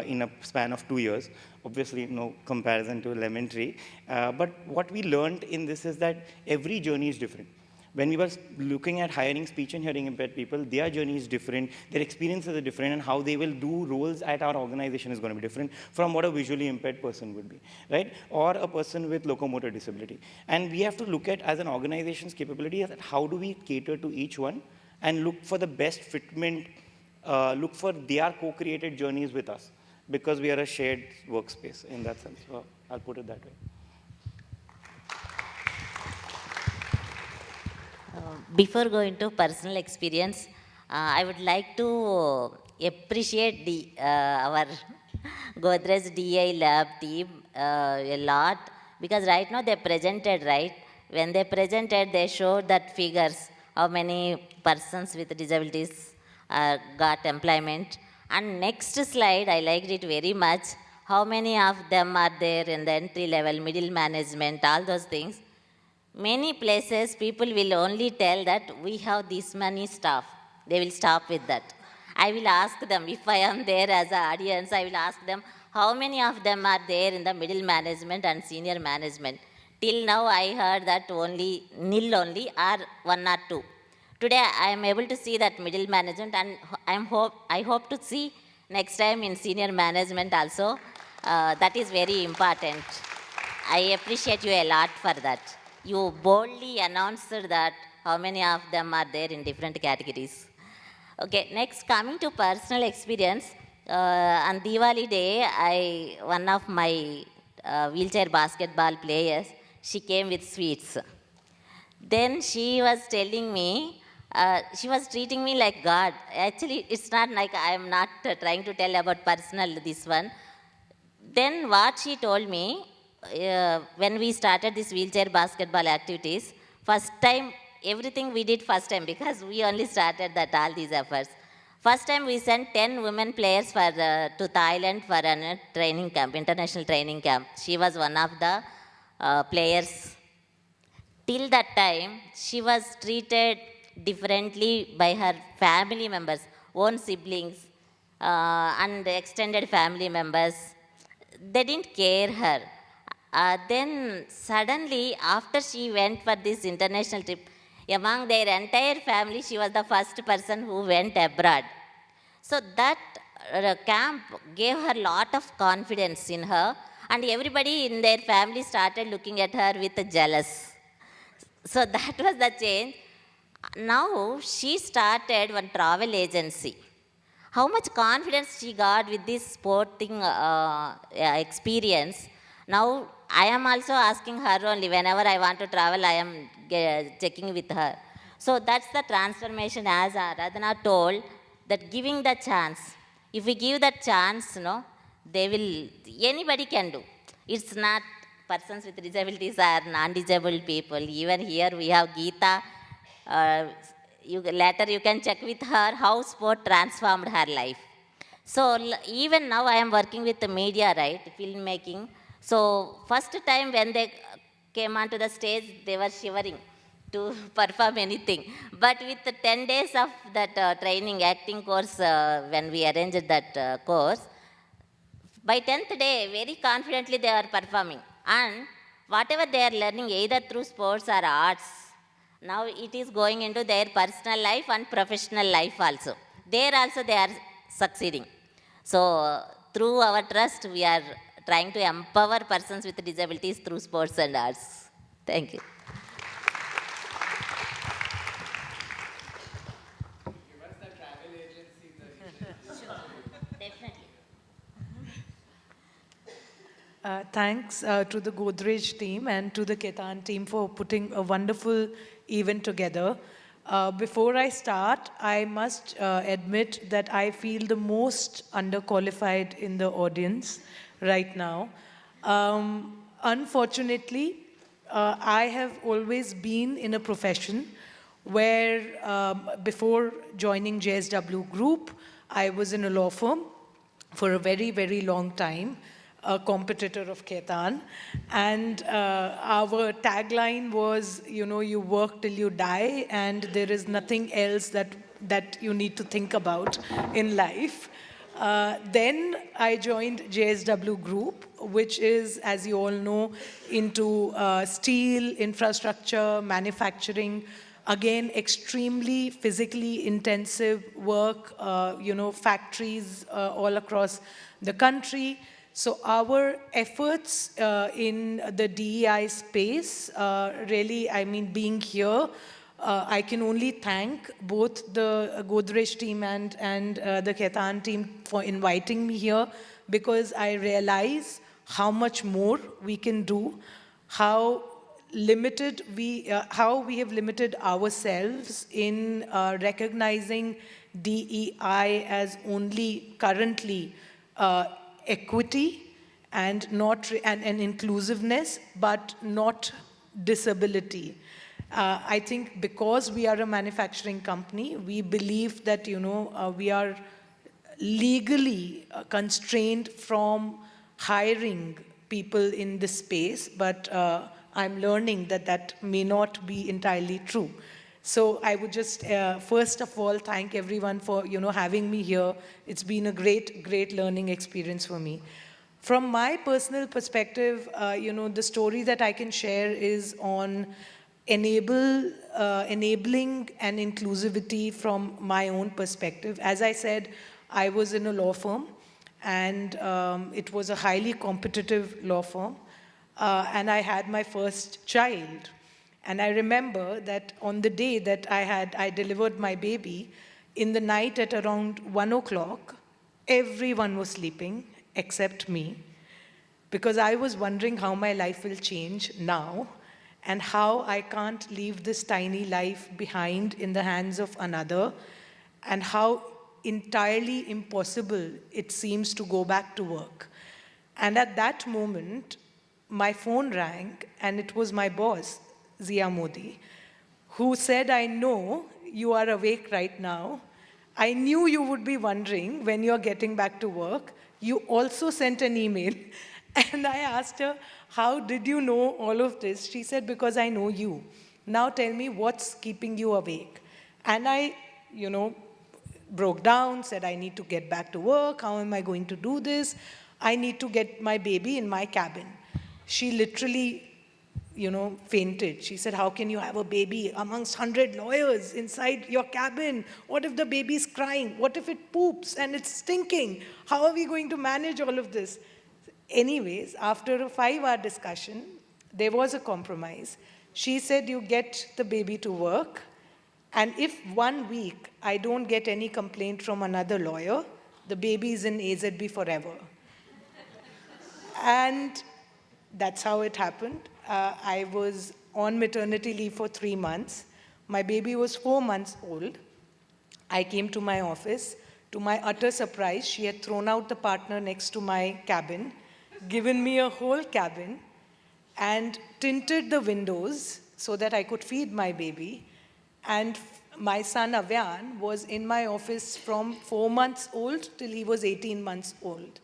in a span of 2 years. Obviously, no comparison to elementary. But what we learned in this is that every journey is different. When we were looking at hiring speech and hearing impaired people, their journey is different, their experiences are different, and how they will do roles at our organization is going to be different from what a visually impaired person would be, right? Or a person with locomotor disability. And we have to look at, as an organization's capability, at how do we cater to each one and look for the best fitment, look for their co-created journeys with us, because we are a shared workspace in that sense. So I'll put it that way. Before going to personal experience, I would like to appreciate our Godrej DI lab team a lot, because right now they presented, right? When they presented, they showed that figures, how many persons with disabilities got employment. And next slide, I liked it very much. How many of them are there in the entry level, middle management, all those things. Many places people will only tell that we have this many staff. They will stop with that. I will ask them, if I am there as an audience, I will ask them how many of them are there in the middle management and senior management. Till now I heard that only nil only or one or two. Today I am able to see that middle management, and I hope to see next time in senior management also. That is very important. I appreciate you a lot for that. You boldly announced that how many of them are there in different categories. Okay, next coming to personal experience, on Diwali day, one of my wheelchair basketball players, she came with sweets. Then she was telling me, she was treating me like God. Actually, it's not like I am not trying to tell about personal this one. Then what she told me, when we started this wheelchair basketball activities, first time, everything we did first time, because we only started that all these efforts. First time we sent 10 women players to Thailand for a training camp, international training camp. She was one of the players. Till that time, she was treated differently by her family members, own siblings, and extended family members. They didn't care her. Then suddenly, after she went for this international trip, among their entire family, she was the first person who went abroad. So that camp gave her a lot of confidence in her, and everybody in their family started looking at her with jealous. So that was the change. Now she started one travel agency. How much confidence she got with this sporting experience. Now I am also asking her only, whenever I want to travel, I am checking with her. So that's the transformation, as Aradhana told, that giving the chance. If we give that chance, anybody can do. It's not persons with disabilities or non-disabled people. Even here we have Geeta. Later you can check with her how sport transformed her life. So even now I am working with the media, right, filmmaking. So first time when they came onto the stage, they were shivering to perform anything. But with the 10 days of that training, acting course, when we arranged that course, by 10th day, very confidently they are performing. And whatever they are learning, either through sports or arts, now it is going into their personal life and professional life also. There also they are succeeding. So through our trust, we are trying to empower persons with disabilities through sports and arts. Thank you. Thanks to the Godrej team and to the Khaitan team for putting a wonderful event together. Before I start, I must admit that I feel the most underqualified in the audience right now. Unfortunately, I have always been in a profession where before joining JSW Group, I was in a law firm for a very, very long time, a competitor of Khaitan. And our tagline was, you work till you die, and there is nothing else that you need to think about in life. Then I joined JSW Group, which is, as you all know, into steel, infrastructure, manufacturing, again, extremely physically intensive work, factories all across the country. So our efforts in the DEI space, really, being here, I can only thank both the Godrej team and the Khaitan team for inviting me here, because I realize how much more we can do, how how we have limited ourselves in recognizing DEI as only currently equity and not and inclusiveness, but not disability. I think because we are a manufacturing company, we believe that we are legally constrained from hiring people in this space, but I'm learning that that may not be entirely true. So I would just, first of all, thank everyone for, having me here. It's been a great, great learning experience for me. From my personal perspective, the story that I can share is on enabling and inclusivity from my own perspective. As I said, I was in a law firm, and it was a highly competitive law firm. And I had my first child. And I remember that on the day that I delivered my baby, in the night at around 1 o'clock, everyone was sleeping except me, because I was wondering how my life will change now and how I can't leave this tiny life behind in the hands of another, and how entirely impossible it seems to go back to work. And at that moment, my phone rang, and it was my boss, Zia Modi, who said, "I know you are awake right now. I knew you would be wondering when you're getting back to work. You also sent an email." And I asked her, "How did you know all of this?" She said, "Because I know you. Now tell me what's keeping you awake." And I, broke down, said, "I need to get back to work. How am I going to do this? I need to get my baby in my cabin." She literally, fainted. She said, "How can you have a baby amongst 100 lawyers inside your cabin? What if the baby's crying? What if it poops and it's stinking? How are we going to manage all of this?" Anyways, after a 5-hour discussion, there was a compromise. She said, "You get the baby to work, and if 1 week I don't get any complaint from another lawyer, the baby is in AZB forever." And that's how it happened. I was on maternity leave for 3 months. My baby was 4 months old. I came to my office. To my utter surprise, she had thrown out the partner next to my cabin, given me a whole cabin, and tinted the windows so that I could feed my baby. And my son Avyan was in my office from 4 months old till he was 18 months old.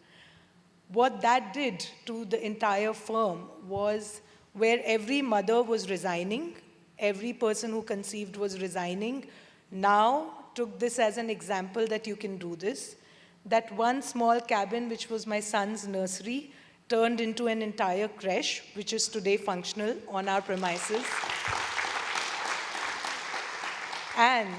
What that did to the entire firm was, where every mother was resigning, every person who conceived was resigning, now took this as an example that you can do this. That one small cabin, which was my son's nursery, turned into an entire creche, which is today functional on our premises. And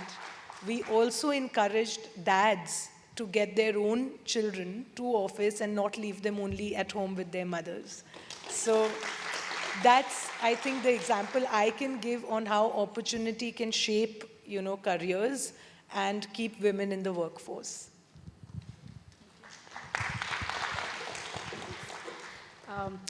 we also encouraged dads to get their own children to office and not leave them only at home with their mothers. So that's, I think, the example I can give on how opportunity can shape, careers and keep women in the workforce.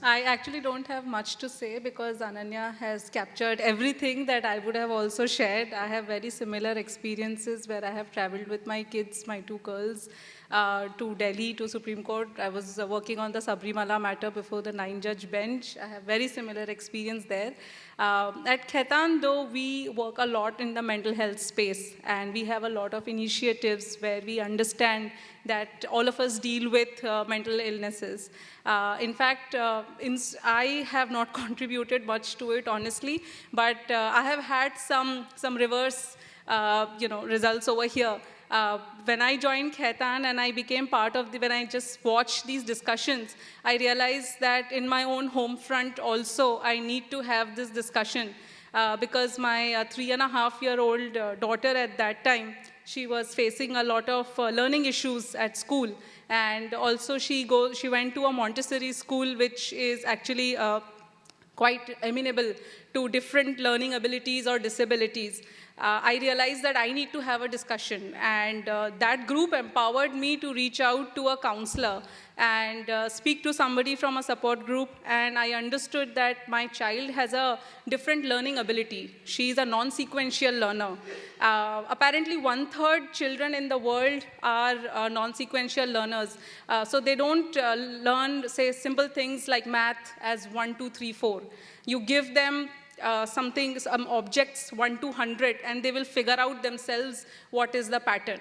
I actually don't have much to say because Ananya has captured everything that I would have also shared. I have very similar experiences where I have traveled with my kids, my 2 girls, to Delhi, to Supreme Court. I was working on the Sabrimala matter before the 9-judge bench. I have very similar experience there. At Khaitan, though, we work a lot in the mental health space, and we have a lot of initiatives where we understand that all of us deal with mental illnesses. In fact, I have not contributed much to it, honestly, but I have had some reverse results over here. When I joined Khaitan and I became part of when I just watched these discussions, I realized that in my own home front also, I need to have this discussion because my 3.5-year-old daughter at that time, she was facing a lot of learning issues at school. And also she went to a Montessori school, which is actually quite amenable to different learning abilities or disabilities. I realized that I need to have a discussion, and that group empowered me to reach out to a counselor and speak to somebody from a support group, and I understood that my child has a different learning ability. She's a non-sequential learner. Apparently, 1/3 children in the world are non-sequential learners. So they don't learn, say, simple things like math as 1, 2, 3, 4. You give them some objects 1 to 100, and they will figure out themselves what is the pattern.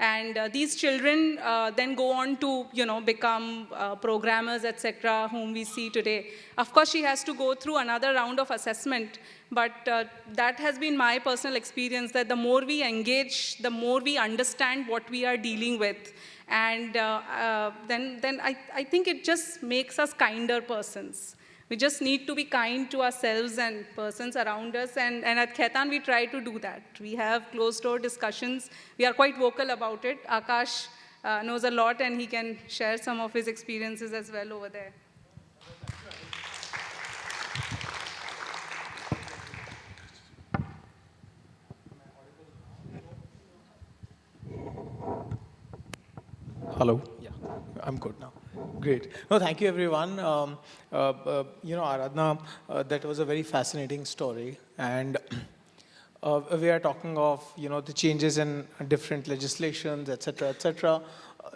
And these children then go on to, become programmers, etc., whom we see today. Of course, she has to go through another round of assessment, but that has been my personal experience, that the more we engage, the more we understand what we are dealing with. And then I think it just makes us kinder persons. We just need to be kind to ourselves and persons around us. And at Khaitan, we try to do that. We have closed-door discussions. We are quite vocal about it. Akash knows a lot, and he can share some of his experiences as well over there. Hello. Yeah, I'm good now. Great. No, thank you, everyone. Aradhana, that was a very fascinating story. And we are talking of, the changes in different legislations, et cetera, et cetera.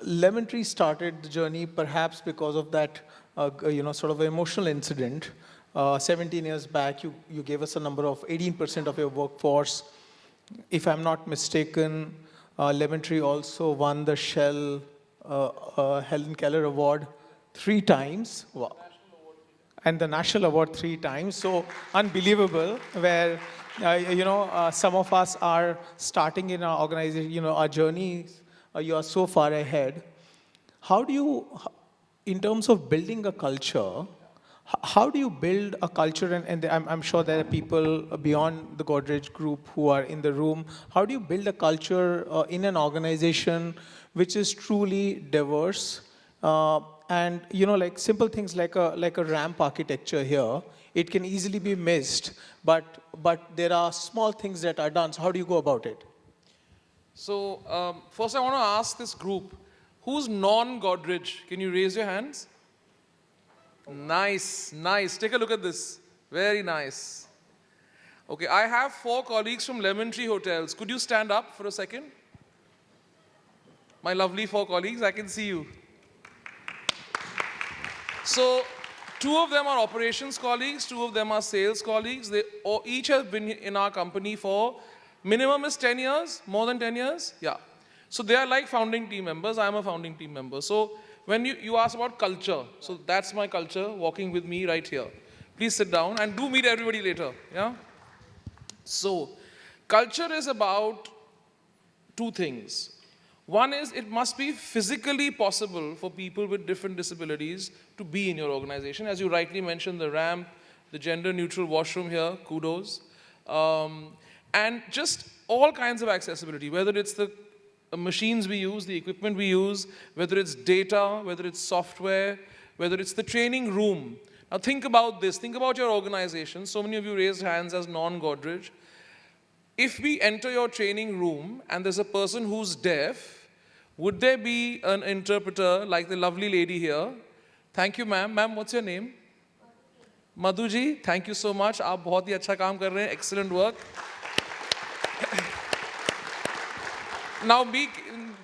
Lemon Tree started the journey perhaps because of that, sort of emotional incident. 17 years back, you gave us a number of 18% of your workforce. If I'm not mistaken, Lemon Tree also won the Shell Helen Keller Award 3 times. Wow. And the National Award 3 times. So unbelievable, where, some of us are starting in our organization, our journeys, you are so far ahead. How do you, in terms of building a culture, how do you build a culture, and I'm sure there are people beyond the Godrej group who are in the room, how do you build a culture in an organization which is truly diverse? And, like simple things like a ramp architecture here, it can easily be missed, but there are small things that are done. So how do you go about it? So first I want to ask this group, who's non-Godrej? Can you raise your hands? Nice, nice. Take a look at this. Very nice. Okay, I have 4 colleagues from Lemon Tree Hotels. Could you stand up for a second? My lovely 4 colleagues, I can see you. So 2 of them are operations colleagues, 2 of them are sales colleagues. They each have been in our company for minimum is 10 years, more than 10 years. Yeah. So they are like founding team members. I'm a founding team member. So when you ask about culture, so that's my culture, walking with me right here. Please sit down and do meet everybody later. Yeah. So culture is about 2 things. One is it must be physically possible for people with different disabilities to be in your organization. As you rightly mentioned, the ramp, the gender-neutral washroom here, kudos. And just all kinds of accessibility, whether it's the machines we use, the equipment we use, whether it's data, whether it's software, whether it's the training room. Now think about this, think about your organization. So many of you raised hands as non-Godrej. If we enter your training room and there's a person who's deaf, would there be an interpreter like the lovely lady here? Thank you, ma'am. Ma'am, what's your name? Madhu ji, thank you so much. आप बहुत ही अच्छा काम कर रहे हैं. Excellent work. Now,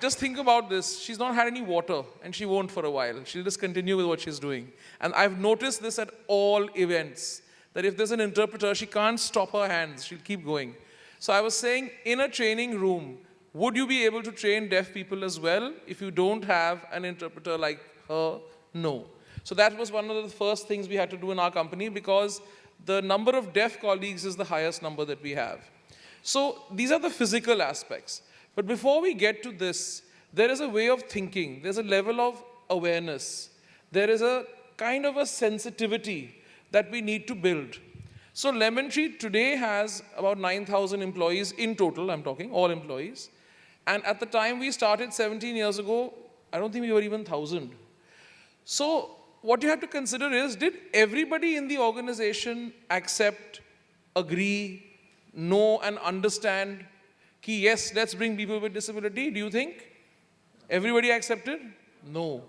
just think about this. She's not had any water, and she won't for a while. She'll just continue with what she's doing. And I've noticed this at all events, that if there's an interpreter, she can't stop her hands. She'll keep going. So I was saying, in a training room, would you be able to train deaf people as well if you don't have an interpreter like her? No. So that was one of the first things we had to do in our company, because the number of deaf colleagues is the highest number that we have. So these are the physical aspects. But before we get to this, there is a way of thinking. There's a level of awareness. There is a kind of a sensitivity that we need to build. So Lemon Tree today has about 9,000 employees in total, I'm talking, all employees. And at the time we started 17 years ago, I don't think we were even 1,000. So what you have to consider is, did everybody in the organization accept, agree, know and understand ki yes, let's bring people with disability? Do you think everybody accepted? No.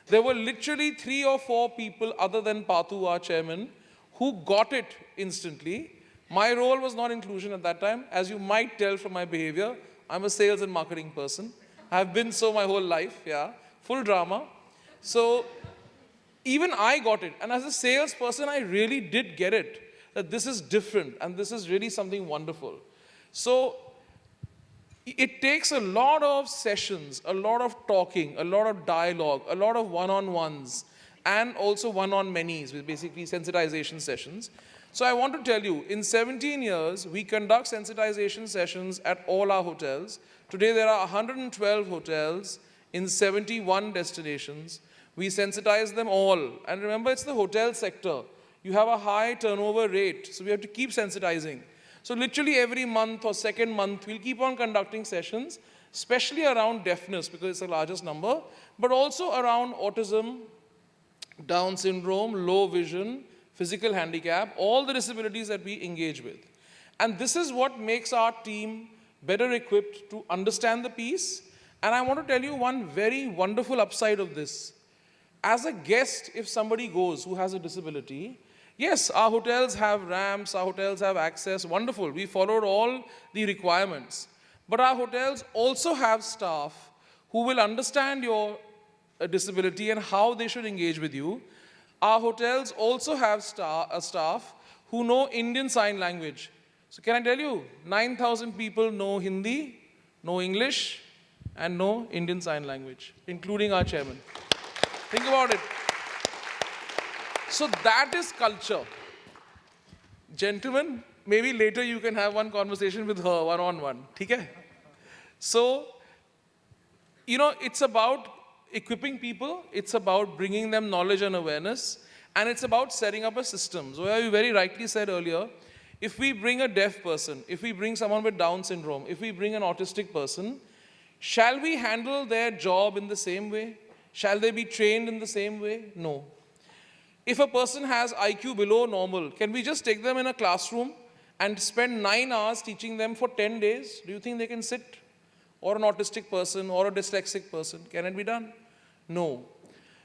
There were literally 3 or 4 people other than Patu, our chairman, who got it instantly. My role was not inclusion at that time. As you might tell from my behavior, I'm a sales and marketing person. I've been so my whole life, yeah. Full drama. So even I got it. And as a salesperson, I really did get it, that this is different and this is really something wonderful. So it takes a lot of sessions, a lot of talking, a lot of dialogue, a lot of one-on-ones, and also one-on-manys, with basically sensitization sessions. So I want to tell you, in 17 years, we conduct sensitization sessions at all our hotels. Today, there are 112 hotels in 71 destinations. We sensitize them all. And remember, it's the hotel sector. You have a high turnover rate, so we have to keep sensitizing. So literally every month or second month, we'll keep on conducting sessions, especially around deafness, because it's the largest number, but also around autism, Down syndrome, low vision, physical handicap, all the disabilities that we engage with. And this is what makes our team better equipped to understand the piece. And I want to tell you one very wonderful upside of this. As a guest, if somebody goes who has a disability, yes, our hotels have ramps, our hotels have access, wonderful. We followed all the requirements. But our hotels also have staff who will understand your disability and how they should engage with you. Our hotels also have staff who know Indian Sign Language. So can I tell you, 9,000 people know Hindi, know English, and know Indian Sign Language, including our chairman. Think about it. So that is culture. Gentlemen, maybe later you can have one conversation with her one-on-one. Okay? So, you know, it's about equipping people, it's about bringing them knowledge and awareness, and it's about setting up a system. So you very rightly said earlier, if we bring a deaf person, if we bring someone with Down syndrome, if we bring an autistic person, shall we handle their job in the same way? Shall they be trained in the same way? No. If a person has IQ below normal, can we just take them in a classroom and spend 9 hours teaching them for 10 days? Do you think they can sit? Or an autistic person or a dyslexic person? Can it be done? No.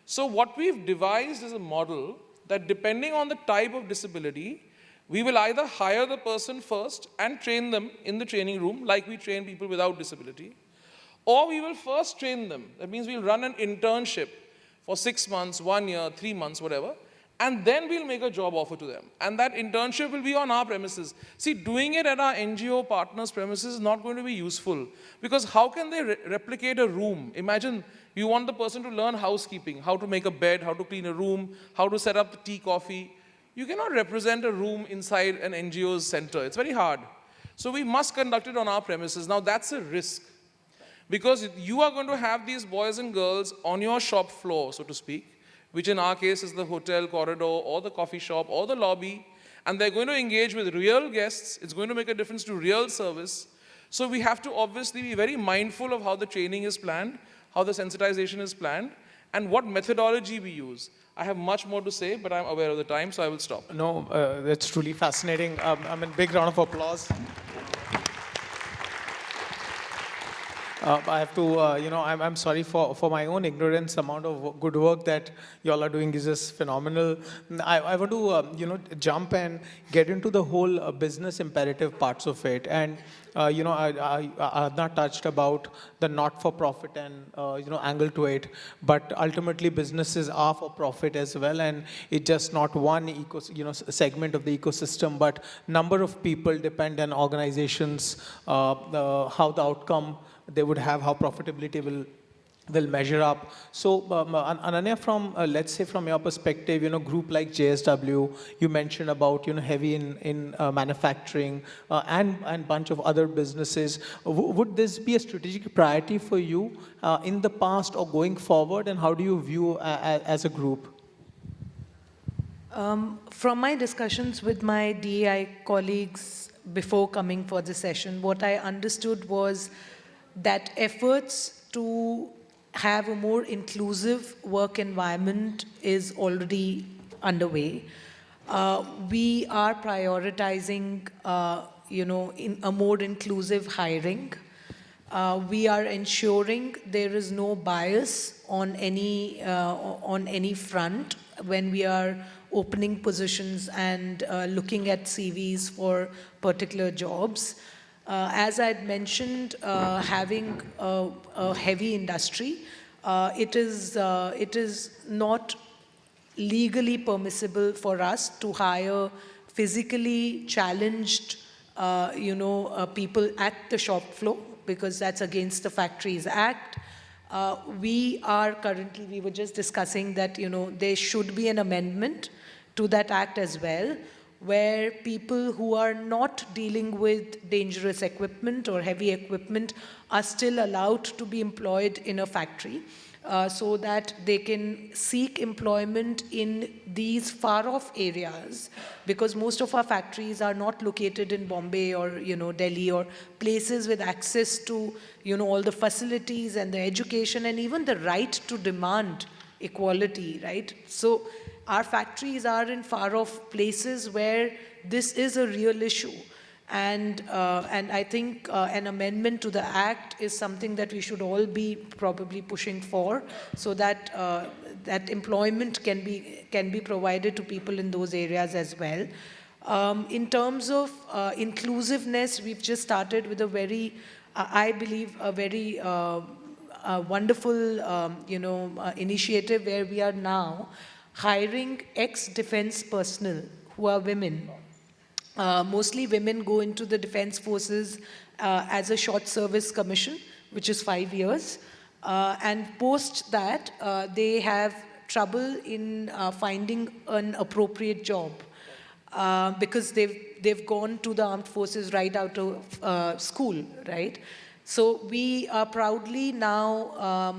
So what we've devised is a model that depending on the type of disability, we will either hire the person first and train them in the training room like we train people without disability, or we will first train them. That means we'll run an internship for 6 months, 1 year, 3 months, whatever, and then we'll make a job offer to them. And that internship will be on our premises. See, doing it at our NGO partners' premises is not going to be useful, because how can they replicate a room? Imagine you want the person to learn housekeeping, how to make a bed, how to clean a room, how to set up the tea, coffee. You cannot represent a room inside an NGO's center. It's very hard. So we must conduct it on our premises. Now that's a risk, because you are going to have these boys and girls on your shop floor, so to speak, which in our case is the hotel corridor or the coffee shop or the lobby, and they're going to engage with real guests. It's going to make a difference to real service. So we have to obviously be very mindful of how the training is planned, how the sensitization is planned, and what methodology we use. I have much more to say, but I'm aware of the time, so I will stop. No, that's truly fascinating. I mean, big round of applause. I have to, I'm sorry for my own ignorance. Amount of good work that y'all are doing is just phenomenal. I want to, jump and get into the whole business imperative parts of it. And, I've not touched about the not-for-profit and, angle to it. But ultimately, businesses are for profit as well. And it's just not one segment of the ecosystem, but number of people depend on organizations, how the outcome they would have, how profitability will measure up. So Ananya, from let's say from your perspective, group like JSW, you mentioned about heavy in manufacturing and bunch of other businesses. Would this be a strategic priority for you in the past or going forward, and how do you view as a group? From my discussions with my DEI colleagues before coming for the session, what I understood was that efforts to have a more inclusive work environment is already underway. We are prioritizing, in a more inclusive hiring. We are ensuring there is no bias on any front when we are opening positions and looking at CVs for particular jobs. As I had mentioned, having a heavy industry, it is not legally permissible for us to hire physically challenged, people at the shop floor, because that's against the Factories Act. We were just discussing that, there should be an amendment to that act as well, where people who are not dealing with dangerous equipment or heavy equipment are still allowed to be employed in a factory, so that they can seek employment in these far-off areas, because most of our factories are not located in Bombay or Delhi, or places with access to all the facilities and the education and even the right to demand equality, right? So our factories are in far-off places where this is a real issue. And I think an amendment to the Act is something that we should all be probably pushing for, so that that employment can be provided to people in those areas as well. In terms of inclusiveness, we've just started with a very, I believe, a very wonderful, initiative where we are now hiring ex-defense personnel who are women. Mostly women go into the defense forces as a short service commission, which is 5 years. And post that, they have trouble in finding an appropriate job because they've gone to the armed forces right out of school, right? So we are proudly now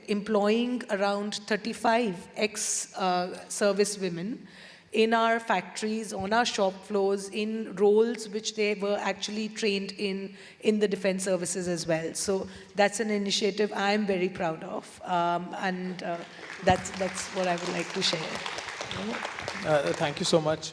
employing around 35 ex-service women in our factories, on our shop floors, in roles which they were actually trained in the defense services as well. So that's an initiative I'm very proud of, and that's what I would like to share. Thank you so much,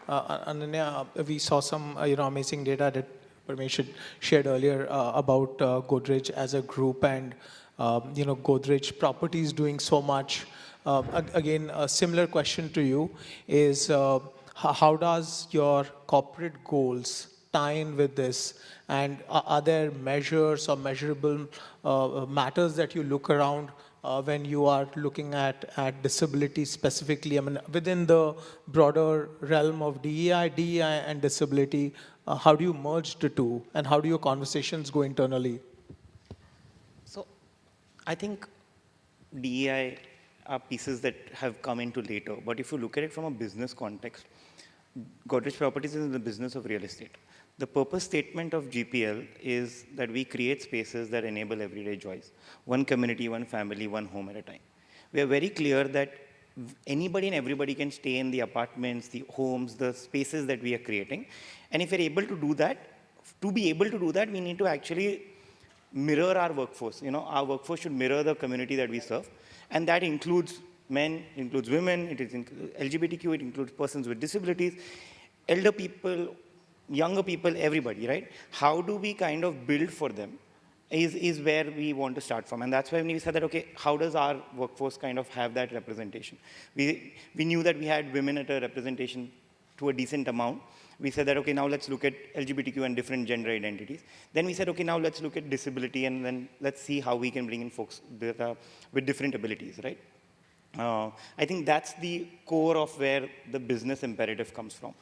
Ananya. We saw some amazing data that Parmesh shared earlier about Godrej as a group, and Godrej Properties doing so much. Again, a similar question to you is, how does your corporate goals tie in with this? And are there measures or measurable matters that you look around when you are looking at disability specifically? I mean, within the broader realm of DEI and disability, how do you merge the two? And how do your conversations go internally? So I think DEI are pieces that have come into later. But if you look at it from a business context, Godrej Properties is in the business of real estate. The purpose statement of GPL is that we create spaces that enable everyday joys. One community, one family, one home at a time. We are very clear that anybody and everybody can stay in the apartments, the homes, the spaces that we are creating. And if we're able to do that, we need to actually mirror our workforce. Our workforce should mirror the community that we serve. And that includes men, includes women, it is LGBTQ, it includes persons with disabilities, elder people, younger people, everybody, right? How do we kind of build for them is where we want to start from. And that's why we said that, okay, how does our workforce kind of have that representation? We knew that we had women at a representation to a decent amount. We said that, okay, now let's look at LGBTQ and different gender identities. Then we said, okay, now let's look at disability, and then let's see how we can bring in folks with different abilities, right? I think that's the core of where the business imperative comes from.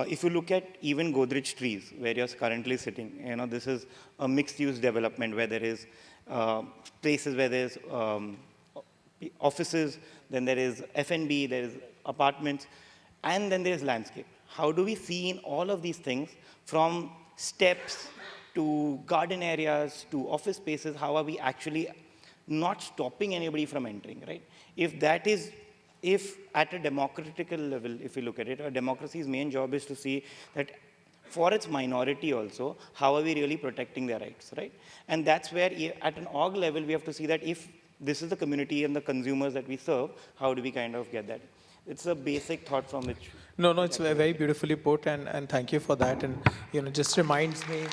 If you look at even Godrej Trees, where you're currently sitting, this is a mixed-use development where there is places where there's offices, then there is F&B, there is apartments, and then there's landscape. How do we see in all of these things, from steps to garden areas to office spaces, how are we actually not stopping anybody from entering, right? If at a democratical level, if you look at it, a democracy's main job is to see that for its minority also, how are we really protecting their rights, right? And that's where at an org level, we have to see that if this is the community and the consumers that we serve, how do we kind of get that? It's a basic thought from which... No, it's very beautifully put, and thank you for that. And, just reminds me,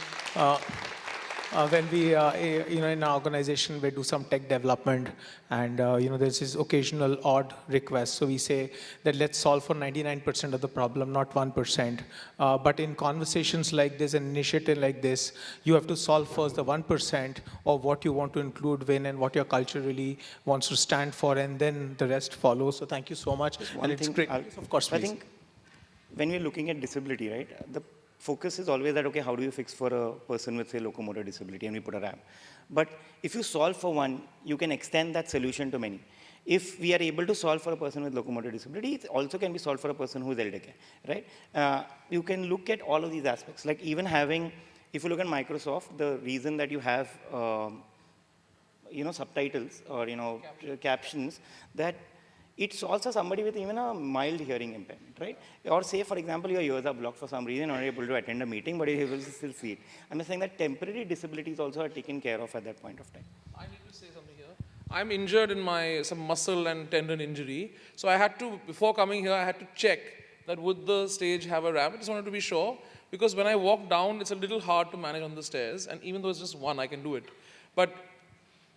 when we, in our organization, we do some tech development, and there's this occasional odd request. So we say that let's solve for 99% of the problem, not 1%. But in conversations like this, an initiative like this, you have to solve first the 1% of what you want to include when and what your culture really wants to stand for, and then the rest follows. So thank you so much. And it's great. Of course, I please. think when we're looking at disability, right, the focus is always that, okay, how do you fix for a person with, say, locomotor disability, and we put a ramp. But if you solve for one, you can extend that solution to many. If we are able to solve for a person with locomotor disability, it also can be solved for a person who is elderly, right? You can look at all of these aspects. Like even having, if you look at Microsoft, the reason that you have, subtitles or, captions, that it solves for somebody with even a mild hearing impairment, right? Or say, for example, your ears are blocked for some reason, you're not able to attend a meeting, but you're able to still see it. I'm saying that temporary disabilities also are taken care of at that point of time. I need to say something here. I'm injured in some muscle and tendon injury. So I had to, before coming here, I had to check that would the stage have a ramp. I just wanted to be sure, because when I walk down, it's a little hard to manage on the stairs. And even though it's just one, I can do it. But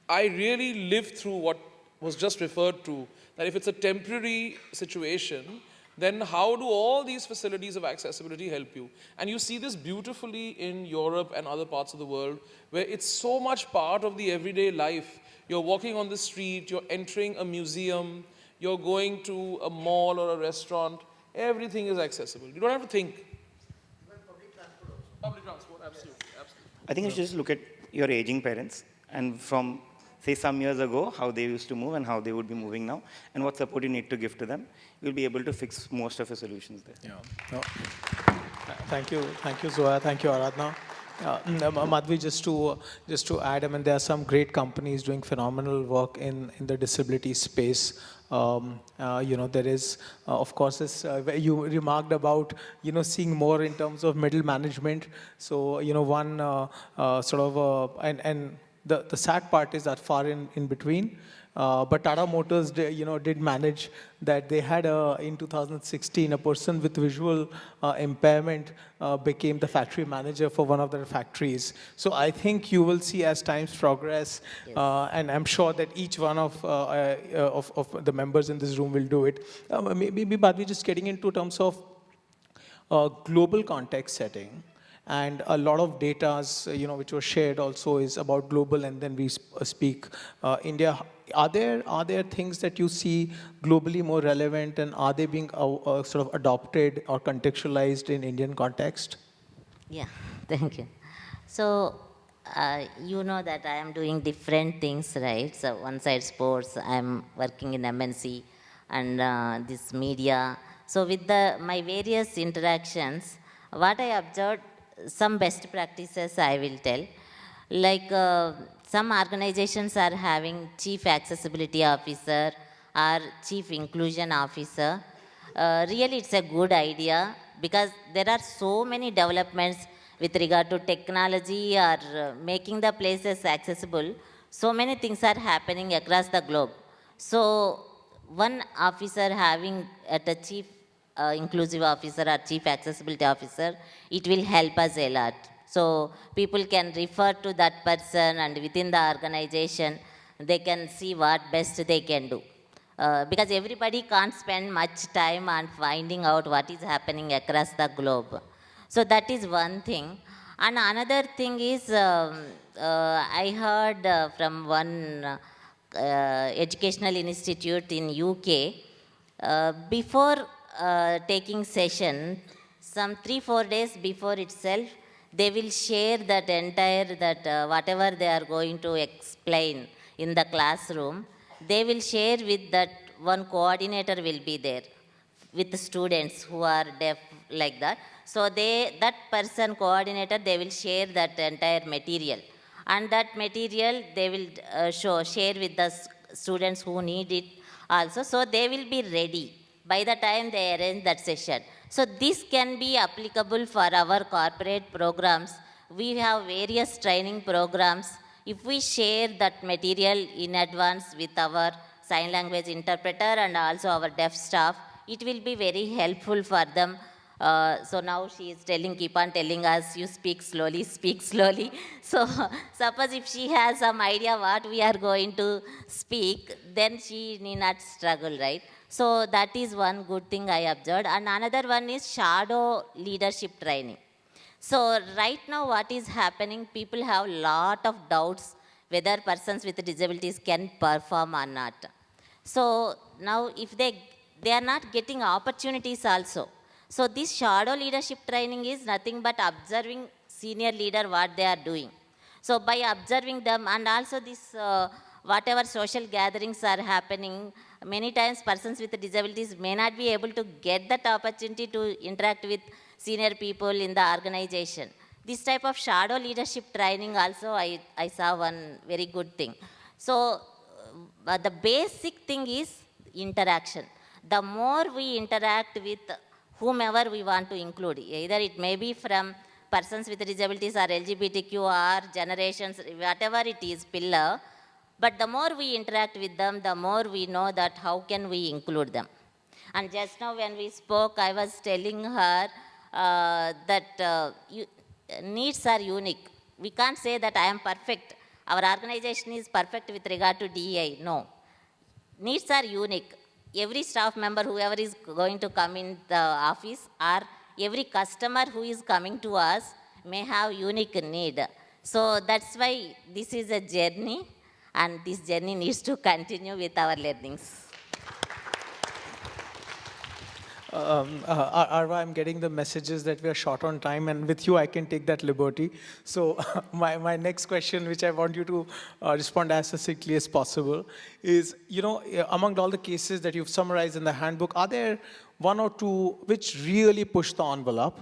I really lived through what was just referred to, that if it's a temporary situation, then how do all these facilities of accessibility help you? And you see this beautifully in Europe and other parts of the world, where it's so much part of the everyday life. You're walking on the street, you're entering a museum, you're going to a mall or a restaurant, everything is accessible. You don't have to think. Public transport, absolutely. I think you should just look at your aging parents, and from, say, some years ago, how they used to move and how they would be moving now, and what support you need to give to them. You'll be able to fix most of your solutions there. Yeah. No. Thank you, Zoya. Thank you, Aradhana. Madhvi, just to add, I mean, there are some great companies doing phenomenal work in the disability space. There is, of course, this, you remarked about, seeing more in terms of middle management. So, one and the sad part is that far in between. But Tata Motors, did manage that. They had, in 2016, a person with visual impairment became the factory manager for one of their factories. So I think you will see as times progress, yes. And I'm sure that each one of the members in this room will do it. Maybe, Badvi, just getting into terms of global context setting. And a lot of data, which was shared also is about global, and then we speak India. Are there things that you see globally more relevant, and are they being sort of adopted or contextualized in Indian context? Yeah, thank you. So, you know that I am doing different things, right? So one side sports, I'm working in MNC, and this media. So with my various interactions, what I observed, some best practices I will tell. Like some organizations are having chief accessibility officer or chief inclusion officer. Really it's a good idea, because there are so many developments with regard to technology or making the places accessible. So many things are happening across the globe. So one officer having at a chief inclusive officer or chief accessibility officer, it will help us a lot. So people can refer to that person, and within the organization, they can see what best they can do. Because everybody can't spend much time on finding out what is happening across the globe. So that is one thing. And another thing is, I heard from one educational institute in UK, before taking session, some 3-4 days before itself, they will share that entire, whatever they are going to explain in the classroom, they will share with that one coordinator will be there with the students who are deaf like that. So that person coordinator, they will share that entire material. And that material they will share with the students who need it also. So they will be ready by the time they arrange that session. So this can be applicable for our corporate programs. We have various training programs. If we share that material in advance with our sign language interpreter and also our deaf staff, it will be very helpful for them. So now she is keep on telling us, you speak slowly, speak slowly. So suppose if she has some idea what we are going to speak, then she need not struggle, right? So that is one good thing I observed. And another one is shadow leadership training. So right now what is happening, people have lot of doubts whether persons with disabilities can perform or not. So now if they are not getting opportunities also. So this shadow leadership training is nothing but observing senior leader what they are doing. So by observing them, and also this whatever social gatherings are happening, many times persons with disabilities may not be able to get that opportunity to interact with senior people in the organization. This type of shadow leadership training also I saw one very good thing. So the basic thing is interaction. The more we interact with whomever we want to include, either it may be from persons with disabilities or LGBTQ or generations, whatever it is, pillar, but the more we interact with them, the more we know that how can we include them. And just now when we spoke, I was telling her that needs are unique. We can't say that I am perfect. Our organization is perfect with regard to DEI. No. Needs are unique. Every staff member, whoever is going to come in the office, or every customer who is coming to us may have unique need. So that's why this is a journey, and this journey needs to continue with our learnings. Arva, I'm getting the messages that we are short on time, and with you, I can take that liberty. So my next question, which I want you to respond as succinctly as possible, is, among all the cases that you've summarized in the handbook, are there one or two which really push the envelope,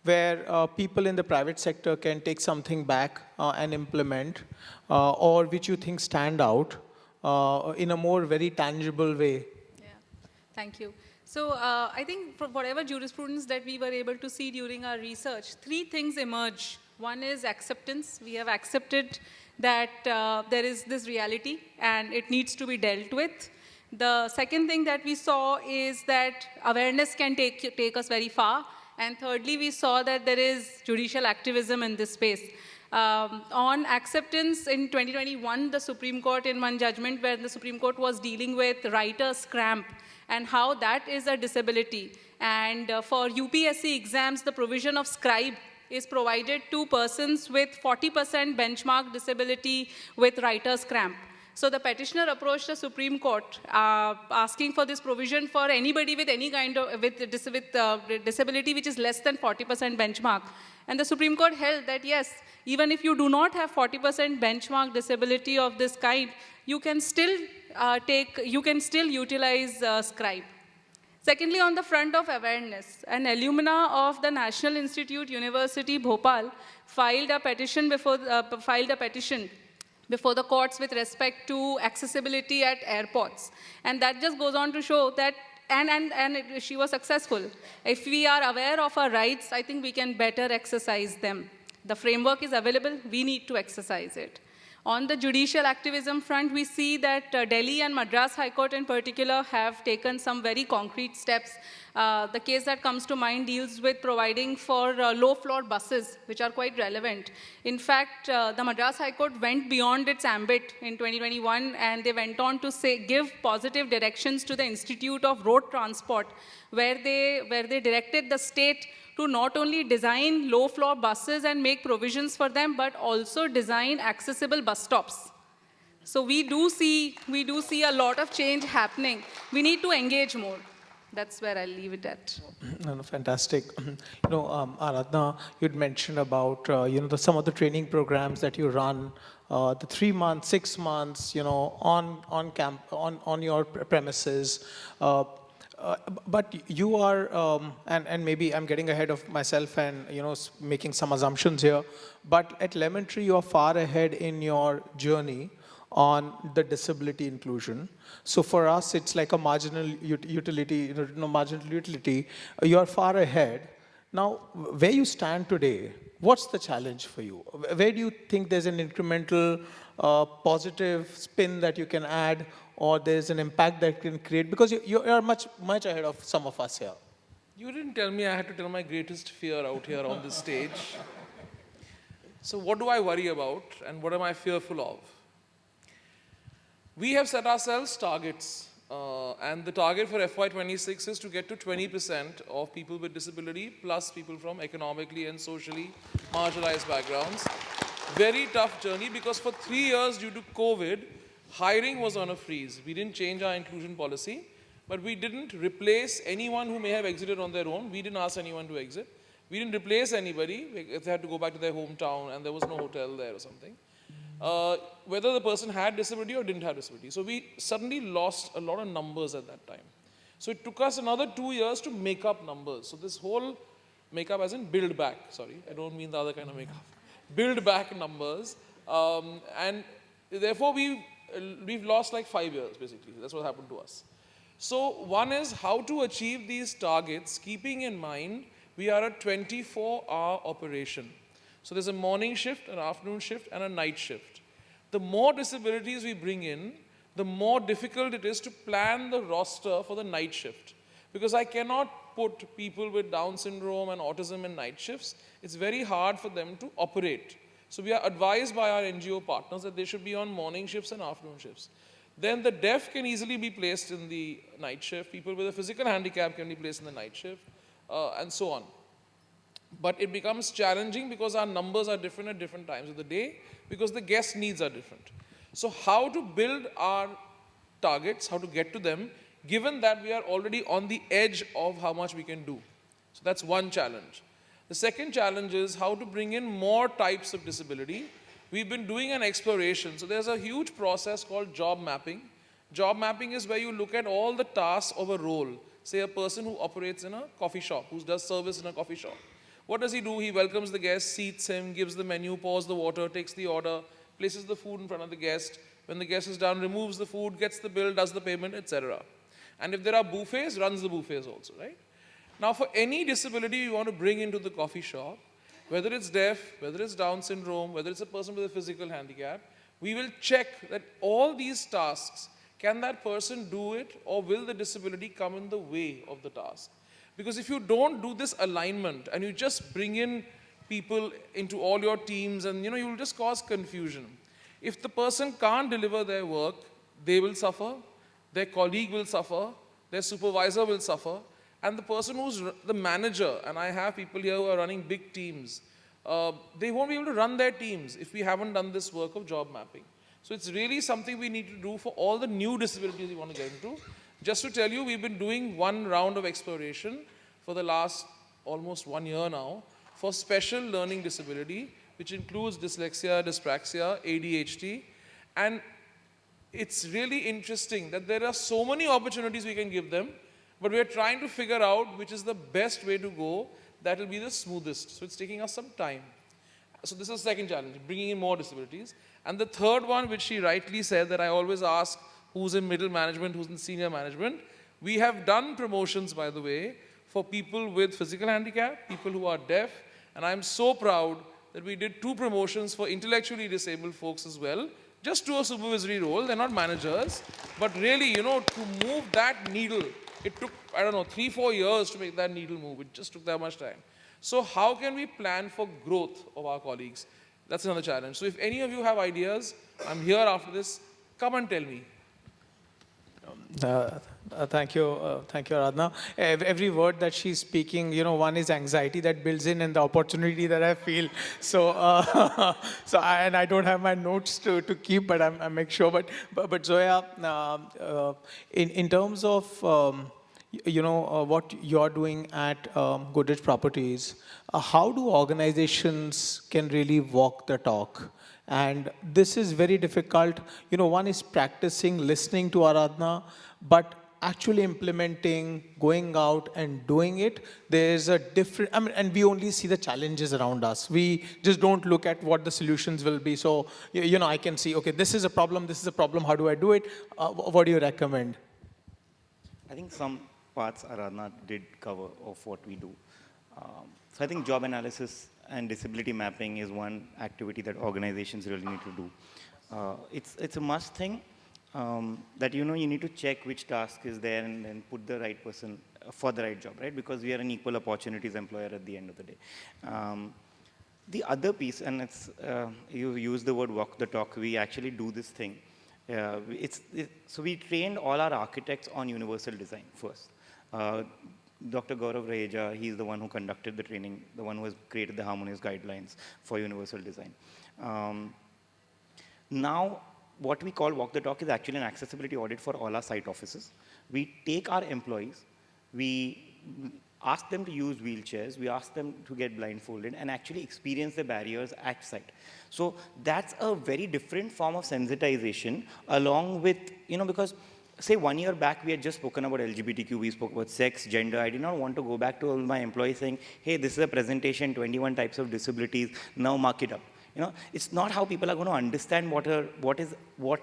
where people in the private sector can take something back and implement, or which you think stand out in a more very tangible way? Yeah, thank you. So I think from whatever jurisprudence that we were able to see during our research, three things emerge. One is acceptance. We have accepted that there is this reality and it needs to be dealt with. The second thing that we saw is that awareness can take us very far. And thirdly, we saw that there is judicial activism in this space. On acceptance, in 2021, the Supreme Court, in one judgment where the Supreme Court was dealing with writer's cramp, and how that is a disability. And for UPSC exams, the provision of scribe is provided to persons with 40% benchmark disability with writer's cramp. So the petitioner approached the Supreme Court asking for this provision for anybody with any kind of disability which is less than 40% benchmark. And the Supreme Court held that yes, even if you do not have 40% benchmark disability of this kind, you can still utilize scribe. Secondly, on the front of awareness, an alumna of the National Institute University Bhopal filed a petition before the courts with respect to accessibility at airports. And that just goes on to show that, she was successful. If we are aware of our rights, I think we can better exercise them. The framework is available, we need to exercise it. On the judicial activism front, we see that Delhi and Madras High Court in particular have taken some very concrete steps. The case that comes to mind deals with providing for low-floor buses, which are quite relevant. In fact, the Madras High Court went beyond its ambit in 2021, and they went on to give positive directions to the Institute of Road Transport, where they directed the state to not only design low-floor buses and make provisions for them, but also design accessible bus stops. So we do see a lot of change happening. We need to engage more. That's where I'll leave it at. No, fantastic. Aradhna, you'd mentioned about some of the training programs that you run, the 3 months, 6 months, on your premises. But you are, and maybe I'm getting ahead of myself and making some assumptions here. But at Lemon Tree, you are far ahead in your journey on the disability inclusion. So for us, it's like a marginal utility. You are far ahead. Now, where you stand today, what's the challenge for you? Where do you think there's an incremental positive spin that you can add, or there's an impact that can create? Because you are much ahead of some of us here. You didn't tell me I had to tell my greatest fear out here on this stage. So what do I worry about and what am I fearful of? We have set ourselves targets, and the target for FY26 is to get to 20% of people with disability plus people from economically and socially marginalized backgrounds. Very tough journey because for 3 years due to COVID, hiring was on a freeze. We didn't change our inclusion policy, but we didn't replace anyone who may have exited on their own. We didn't ask anyone to exit. We didn't replace anybody if they had to go back to their hometown and there was no hotel there or something. Whether the person had disability or didn't have disability. So we suddenly lost a lot of numbers at that time. So it took us another 2 years to make up numbers. So this whole make up as in build back, sorry, I don't mean the other kind of make up. Build back numbers. And therefore we've lost like 5 years basically. That's what happened to us. So one is how to achieve these targets, keeping in mind we are a 24-hour operation. So there's a morning shift, an afternoon shift, and a night shift. The more disabilities we bring in, the more difficult it is to plan the roster for the night shift. Because I cannot put people with Down syndrome and autism in night shifts. It's very hard for them to operate. So we are advised by our NGO partners that they should be on morning shifts and afternoon shifts. Then the deaf can easily be placed in the night shift. People with a physical handicap can be placed in the night shift, and so on. But it becomes challenging because our numbers are different at different times of the day, because the guest needs are different. So how to build our targets, how to get to them, given that we are already on the edge of how much we can do. So that's one challenge. The second challenge is how to bring in more types of disability. We've been doing an exploration. So there's a huge process called job mapping. Job mapping is where you look at all the tasks of a role. Say a person who operates in a coffee shop, who does service in a coffee shop. What does he do? He welcomes the guest, seats him, gives the menu, pours the water, takes the order, places the food in front of the guest. When the guest is done, removes the food, gets the bill, does the payment, etc. And if there are buffets, runs the buffets also, right? Now for any disability we want to bring into the coffee shop, whether it's deaf, whether it's Down syndrome, whether it's a person with a physical handicap, we will check that all these tasks, can that person do it, or will the disability come in the way of the task? Because if you don't do this alignment and you just bring in people into all your teams and you will just cause confusion. If the person can't deliver their work, they will suffer, their colleague will suffer, their supervisor will suffer, and the person who's the manager, and I have people here who are running big teams, they won't be able to run their teams if we haven't done this work of job mapping. So it's really something we need to do for all the new disabilities we want to get into. Just to tell you, we've been doing one round of exploration for the last almost 1 year now for special learning disability, which includes dyslexia, dyspraxia, ADHD. And it's really interesting that there are so many opportunities we can give them, but we're trying to figure out which is the best way to go that will be the smoothest. So it's taking us some time. So this is the second challenge, bringing in more disabilities. And the third one, which she rightly said, that I always ask who's in middle management, who's in senior management. We have done promotions, by the way, for people with physical handicap, people who are deaf. And I'm so proud that we did 2 promotions for intellectually disabled folks as well, just to a supervisory role. They're not managers. But really, to move that needle, it took, 3-4 years to make that needle move. It just took that much time. So how can we plan for growth of our colleagues? That's another challenge. So if any of you have ideas, I'm here after this. Come and tell me. Thank you, Aradhana. Every word that she's speaking, one is anxiety that builds in and the opportunity that I feel. So, I don't have my notes to keep, but I make sure. But Zoya, in terms of what you're doing at Godrej Properties, how do organizations can really walk the talk? And this is very difficult. One is practicing listening to Aradhana, but actually implementing, going out and doing it, there's a different, and we only see the challenges around us. We just don't look at what the solutions will be. So, I can see, okay, this is a problem, how do I do it? What do you recommend? I think some parts Aradhana did cover of what we do. So I think job analysis and disability mapping is one activity that organizations really need to do. It's a must thing that you need to check which task is there and then put the right person for the right job, right? Because we are an equal opportunities employer at the end of the day. The other piece, and it's, you use the word walk the talk, we actually do this thing. So we trained all our architects on universal design first. Dr. Gaurav Raheja, he's the one who conducted the training, the one who has created the harmonious guidelines for universal design. Now, what we call walk the talk is actually an accessibility audit for all our site offices. We take our employees, we ask them to use wheelchairs, we ask them to get blindfolded and actually experience the barriers at site. So that's a very different form of sensitization along with, because say 1 year back, we had just spoken about LGBTQ, we spoke about sex, gender. I did not want to go back to all my employees saying, hey, this is a presentation, 21 types of disabilities, now mark it up. It's not how people are going to understand what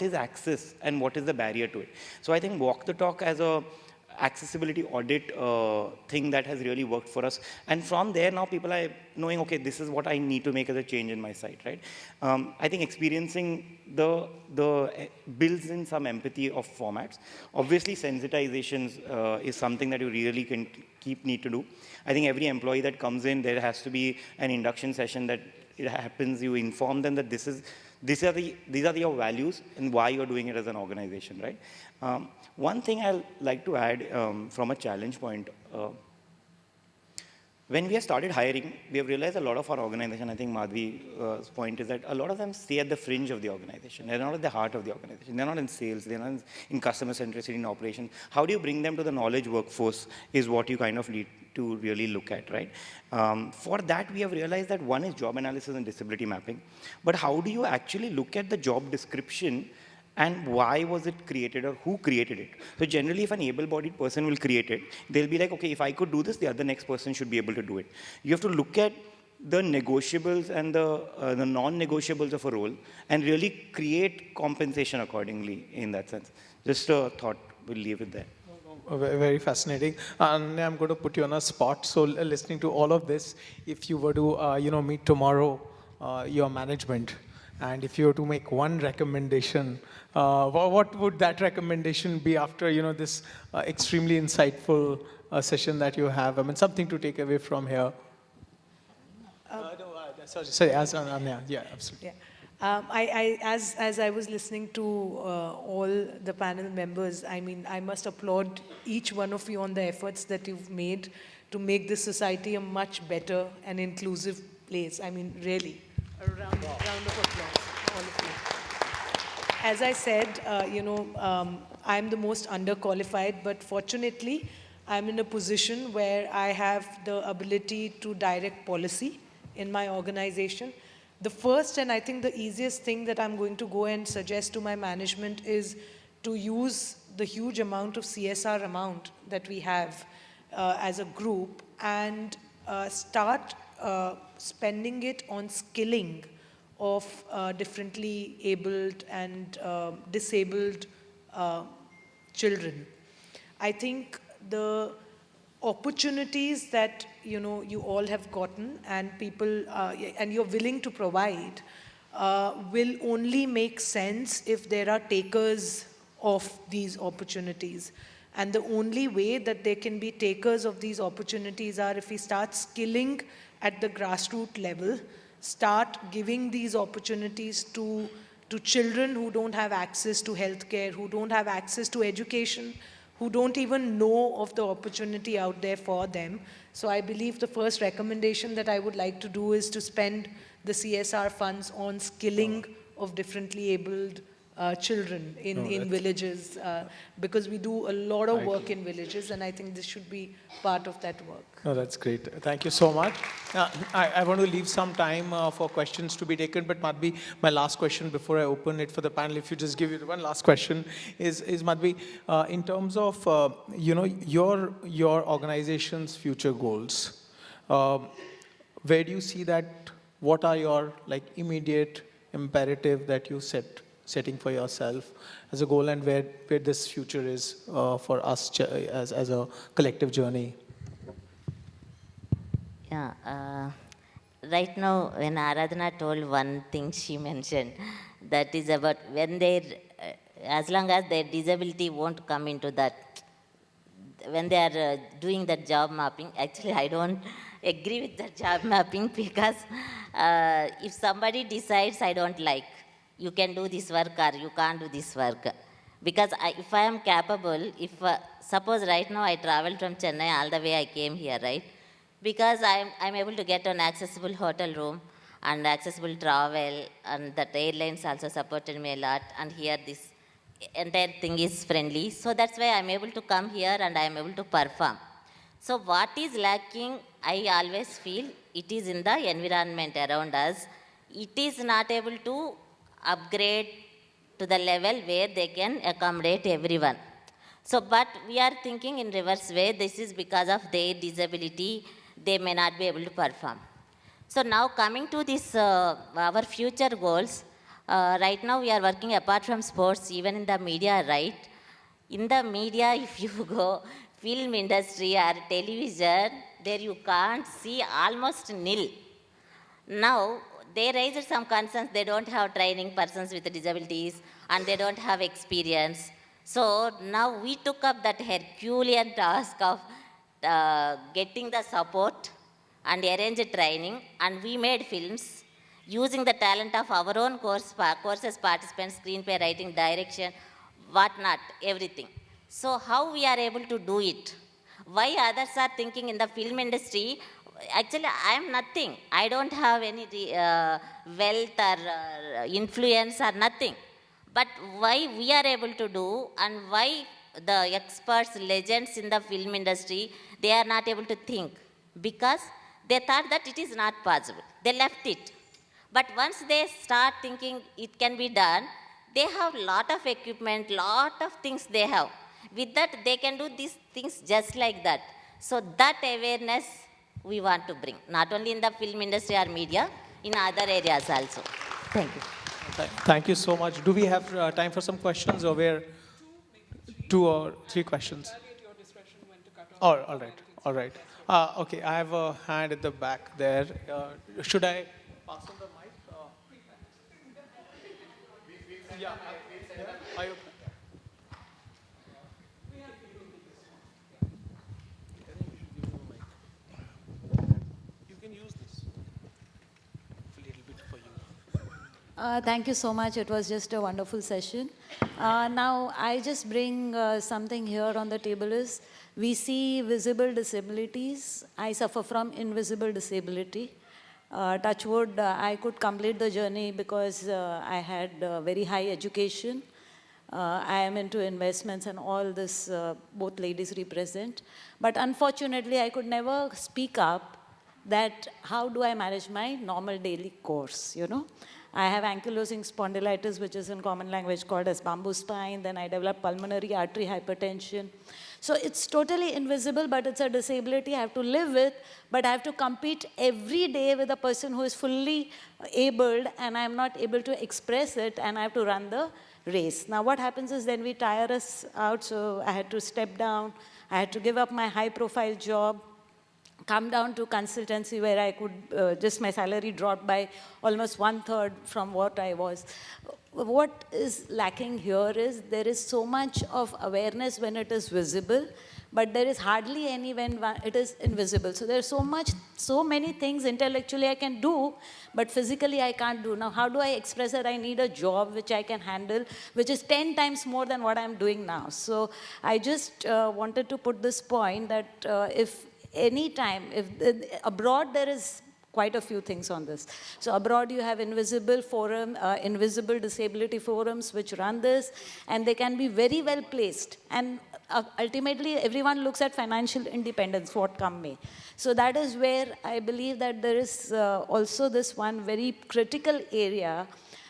is access and what is the barrier to it. So I think walk the talk as a accessibility audit thing that has really worked for us. And from there now people are knowing, okay, this is what I need to make as a change in my site, right? I think experiencing the builds in some empathy of formats. Obviously sensitizations is something that you really can need to do. I think every employee that comes in, there has to be an induction session that it happens, you inform them that these are your values and why you're doing it as an organization, right? One thing I'd like to add from a challenge point, when we have started hiring, we have realized a lot of our organization, I think Madhvi's point is that a lot of them stay at the fringe of the organization. They're not at the heart of the organization. They're not in sales. They're not in customer centricity, in operations. How do you bring them to the knowledge workforce is what you kind of need to really look at, right? For that, we have realized that one is job analysis and disability mapping. But how do you actually look at the job description and why was it created or who created it? So generally, if an able-bodied person will create it, they'll be like, okay, if I could do this, the other next person should be able to do it. You have to look at the negotiables and the non-negotiables of a role and really create compensation accordingly in that sense. Just a thought, we'll leave it there. Very fascinating. And I'm going to put you on a spot. So listening to all of this, if you were to, meet tomorrow your management, and if you were to make one recommendation, what would that recommendation be after, this extremely insightful session that you have? I mean, something to take away from here. Sorry, yeah, absolutely. Yeah. As I was listening to all the panel members, I mean, I must applaud each one of you on the efforts that you've made to make this society a much better and inclusive place. I mean, really, a round of applause, all of you. As I said, I'm the most underqualified, but fortunately, I'm in a position where I have the ability to direct policy in my organization. The first and I think the easiest thing that I'm going to go and suggest to my management is to use the huge amount of CSR amount that we have as a group and start spending it on skilling of differently abled and disabled children. I think the opportunities that you all have gotten and people and you're willing to provide will only make sense if there are takers of these opportunities. And the only way that they can be takers of these opportunities are if we start skilling at the grassroots level, start giving these opportunities to children who don't have access to healthcare, who don't have access to education, who don't even know of the opportunity out there for them. So I believe the first recommendation that I would like to do is to spend the CSR funds on skilling of differently abled children in villages, because we do a lot of work in villages, and I think this should be part of that work. No, that's great. Thank you so much. I want to leave some time for questions to be taken, but Madhvi, my last question before I open it for the panel, if you just give it one last question, is Madhvi, in terms of your organization's future goals, where do you see that? What are your immediate imperative that you setting for yourself as a goal, and where this future is for us as a collective journey? Yeah, right now when Aradhana told one thing she mentioned, that is about when as long as their disability won't come into that, when they are doing that job mapping. Actually, I don't agree with the job mapping because if somebody decides I don't like, you can do this work or you can't do this work. Because if I am capable, if suppose right now I traveled from Chennai all the way I came here, right? Because I'm able to get an accessible hotel room and accessible travel, and the airlines also supported me a lot, and here this entire thing is friendly. So that's why I'm able to come here and I'm able to perform. So what is lacking, I always feel, it is in the environment around us. It is not able to upgrade to the level where they can accommodate everyone. So, but we are thinking in reverse way, this is because of their disability, they may not be able to perform. So now coming to this, our future goals, right now we are working apart from sports, even in the media, right? In the media, if you go, film industry or television, there you can't see almost nil. Now, they raised some concerns, they don't have training persons with disabilities and they don't have experience. So now we took up that Herculean task of getting the support and arrange training, and we made films using the talent of our own courses, participants, screenplay writing, direction, whatnot, everything. So how we are able to do it? Why others are thinking in the film industry? Actually, I am nothing. I don't have any wealth or influence or nothing. But why we are able to do, and why the experts, legends in the film industry, they are not able to think? Because they thought that it is not possible. They left it. But once they start thinking it can be done, they have lot of equipment, lot of things they have. With that, they can do these things just like that. So that awareness we want to bring, not only in the film industry or media, in other areas also. Thank you. Thank you so much. Do we have time for some questions, or where? 2 or 3 questions. Oh, all right, all right. Okay, I have a hand at the back there. Should I pass on the mic? Yeah. Are you? You can use this. A little bit for you. Thank you so much. It was just a wonderful session. Now, I just bring something here on the table is, we see visible disabilities. I suffer from invisible disability. Touch wood, I could complete the journey because I had very high education. I am into investments and all this both ladies represent. But unfortunately, I could never speak up that how do I manage my normal daily course, you know. I have ankylosing spondylitis, which is in common language called as bamboo spine. Then I developed pulmonary artery hypertension. So it's totally invisible, but it's a disability I have to live with, but I have to compete every day with a person who is fully abled, and I'm not able to express it, and I have to run the race. Now what happens is then we tire us out, so I had to step down. I had to give up my high-profile job, come down to consultancy where I could, just my salary dropped by almost 1/3 from what I was. What is lacking here is there is so much of awareness when it is visible, but there is hardly any when it is invisible. So there's so many things intellectually I can do, but physically I can't do. Now, how do I express that I need a job which I can handle, which is 10 times more than what I'm doing now? So I just wanted to put this point that if abroad there is quite a few things on this. So abroad you have invisible forum, invisible disability forums which run this, and they can be very well placed. And ultimately everyone looks at financial independence, what come may. So that is where I believe that there is also this one very critical area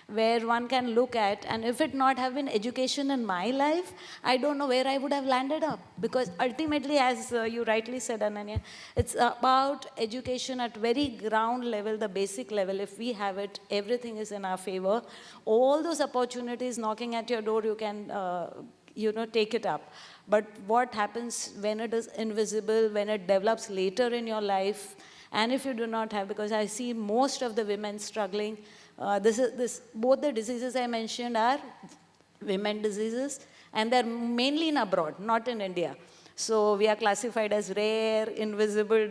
where one can look at, and if it not have been education in my life, I don't know where I would have landed up. Because ultimately, as you rightly said, Ananya, it's about education at very ground level, the basic level. If we have it, everything is in our favor. All those opportunities knocking at your door, you can take it up. But what happens when it is invisible, when it develops later in your life, and if you do not have, because I see most of the women struggling. Both the diseases I mentioned are women diseases, and they're mainly in abroad, not in India. So we are classified as rare, invisible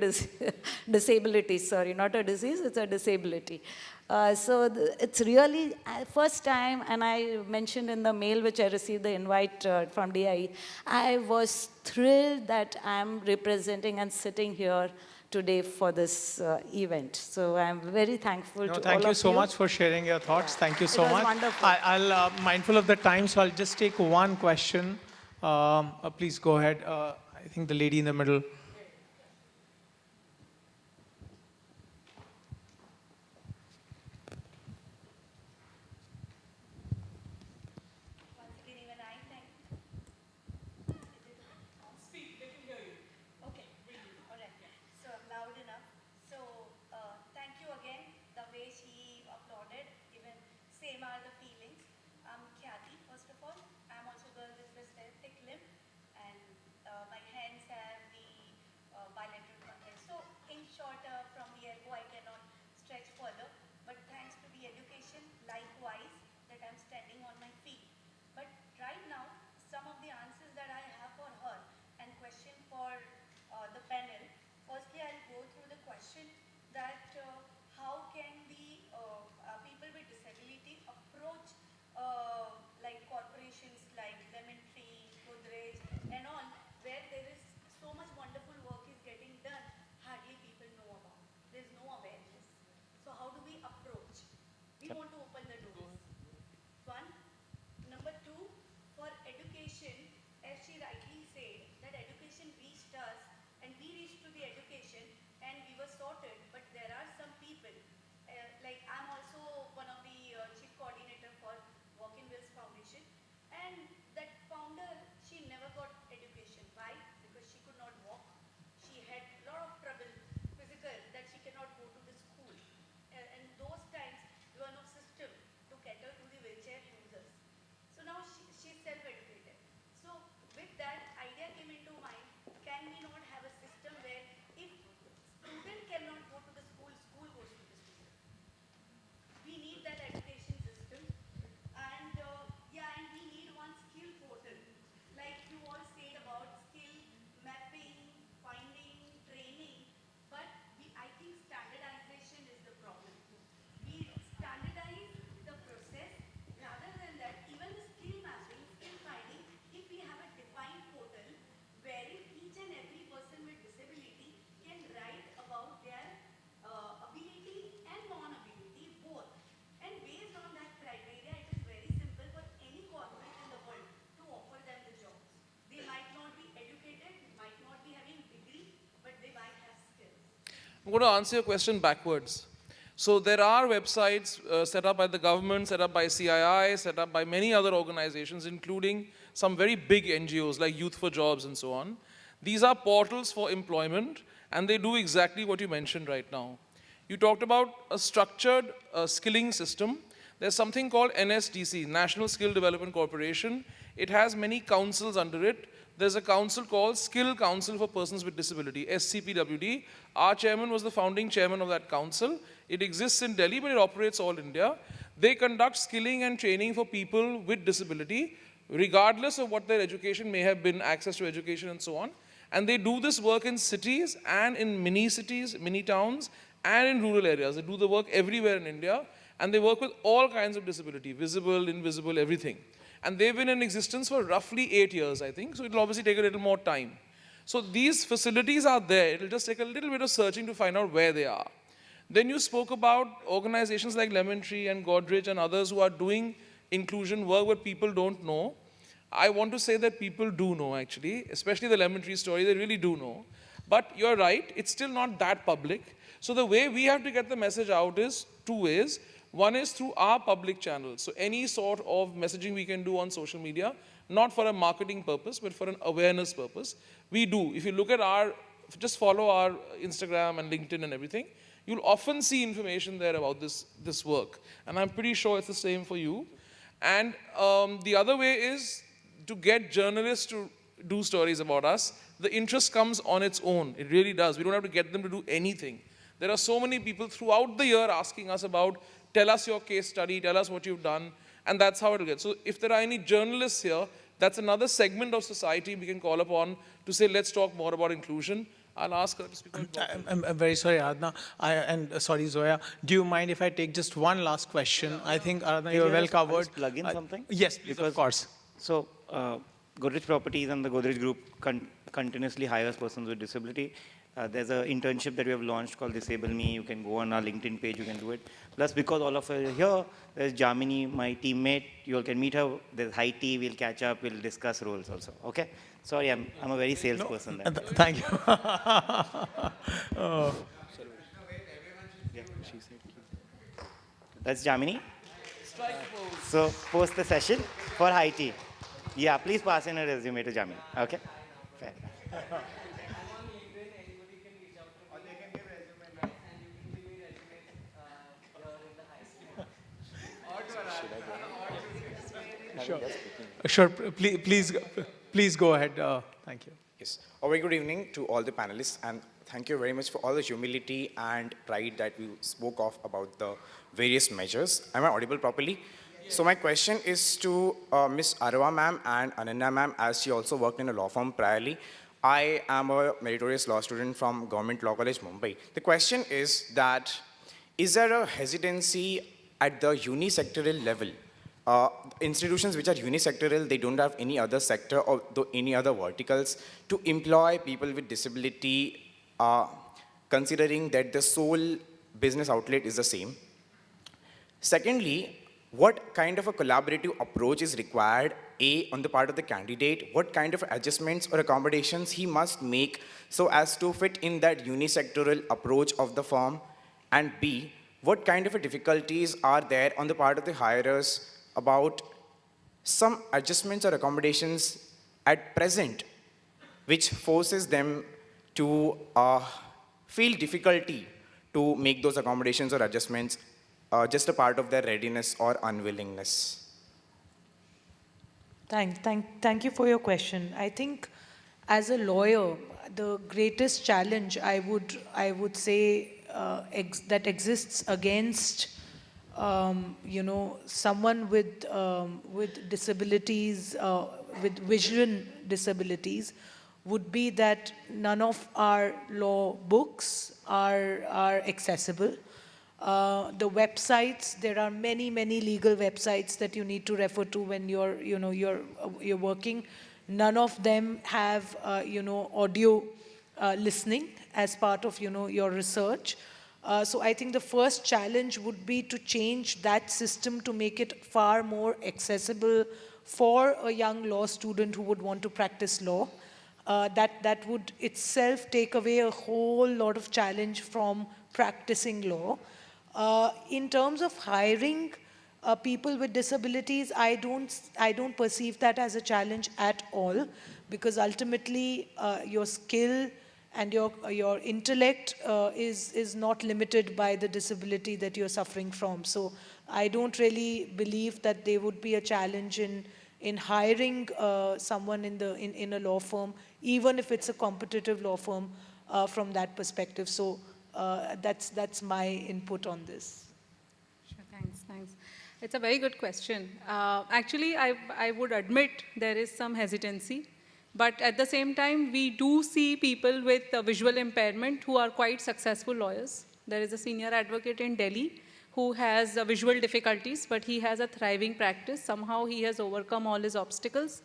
disabilities. Sorry, not a disease, it's a disability. It's really first time, and I mentioned in the mail which I received the invite from DIE, I was thrilled that I'm representing and sitting here today for this event. So I'm very thankful to all of you. Thank you so much for sharing your thoughts. Thank you so It was much. wonderful. I'll mindful of the time, so I'll just take one question. Please go ahead. I think the lady in the middle. I'm going to answer your question backwards. So there are websites set up by the government, set up by CII, set up by many other organizations, including some very big NGOs like Youth for Jobs and so on. These are portals for employment, and they do exactly what you mentioned right now. You talked about a structured skilling system. There's something called NSDC, National Skill Development Corporation. It has many councils under it. There's a council called Skill Council for Persons with Disability, SCPWD. Our chairman was the founding chairman of that council. It exists in Delhi, but it operates all India. They conduct skilling and training for people with disability, regardless of what their education may have been, access to education and so on. And they do this work in cities and in mini cities, mini towns, and in rural areas. They do the work everywhere in India, and they work with all kinds of disability, visible, invisible, everything. And they've been in existence for roughly 8 years, I think, so it'll obviously take a little more time. So these facilities are there. It'll just take a little bit of searching to find out where they are. Then you spoke about organizations like Lemon Tree and Godrej and others who are doing inclusion work but people don't know. I want to say that people do know, actually, especially the Lemon Tree story, they really do know. But you're right, it's still not that public. So the way we have to get the message out is two ways. One is through our public channels. So any sort of messaging we can do on social media, not for a marketing purpose, but for an awareness purpose. We do. If you look at just follow our Instagram and LinkedIn and everything, you'll often see information there about this work. And I'm pretty sure it's the same for you. And the other way is to get journalists to do stories about us. The interest comes on its own. It really does. We don't have to get them to do anything. There are so many people throughout the year asking us about, tell us your case study, tell us what you've done, and that's how it'll get. So if there are any journalists here, that's another segment of society we can call upon to say, let's talk more about inclusion. I'll ask her to speak on it. I'm very sorry, Aradhana. Sorry, Zoya. Do you mind if I take just one last question? I think, Aradhana, you're well covered. Just plug in something? Yes, please, of course. So, Godrej Properties and the Godrej Group continuously hires persons with disability. There's an internship that we have launched called Disable Me. You can go on our LinkedIn page, you can do it. Plus, because all of us are here, there's Jamini, my teammate. You all can meet her. There's Haiti. We'll catch up. We'll discuss roles also. Okay? Sorry, I'm a very salesperson. No, thank you. Yeah, she said. That's Jamini. So, post the session for Haiti. Yeah, please pass in a resume to Jamini. Okay? Fair. Sure, please go ahead. Thank you. Yes. A very good evening to all the panelists, and thank you very much for all the humility and pride that we spoke of about the various measures. Am I audible properly? Yes. So my question is to Ms. Arva ma'am and Ananya ma'am, as she also worked in a law firm priorly. I am a meritorious law student from Government Law College, Mumbai. The question is that, is there a hesitancy at the unisectoral level? Institutions which are unisectoral, they don't have any other sector or any other verticals to employ people with disability, considering that the sole business outlet is the same. Secondly, what kind of a collaborative approach is required, A, on the part of the candidate, what kind of adjustments or accommodations he must make so as to fit in that unisectoral approach of the firm, and B, what kind of difficulties are there on the part of the hirers about some adjustments or accommodations at present which forces them to feel difficulty to make those accommodations or adjustments, just a part of their readiness or unwillingness? Thank you for your question. I think as a lawyer, the greatest challenge I would say that exists against someone with disabilities, with vision disabilities, would be that none of our law books are accessible. The websites, there are many legal websites that you need to refer to when you're working. None of them have audio listening as part of your research. So I think the first challenge would be to change that system to make it far more accessible for a young law student who would want to practice law. That would itself take away a whole lot of challenge from practicing law. In terms of hiring people with disabilities, I don't perceive that as a challenge at all, because ultimately your skill and your intellect is not limited by the disability that you're suffering from. So I don't really believe that there would be a challenge in hiring someone in a law firm, even if it's a competitive law firm from that perspective. So that's my input on this. Sure, thanks. It's a very good question. Actually, I would admit there is some hesitancy. But at the same time, we do see people with visual impairment who are quite successful lawyers. There is a senior advocate in Delhi who has visual difficulties, but he has a thriving practice. Somehow he has overcome all his obstacles.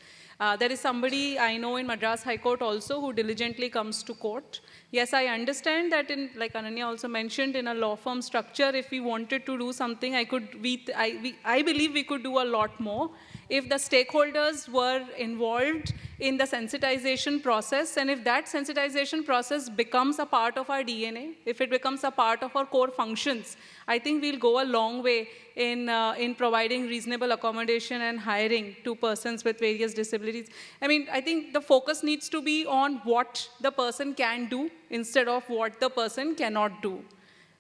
There is somebody I know in Madras High Court also who diligently comes to court. Yes, I understand that like Ananya also mentioned, in a law firm structure, if we wanted to do something, I believe we could do a lot more if the stakeholders were involved in the sensitization process, and if that sensitization process becomes a part of our DNA, if it becomes a part of our core functions, I think we'll go a long way in providing reasonable accommodation and hiring to persons with various disabilities. I mean, I think the focus needs to be on what the person can do instead of what the person cannot do.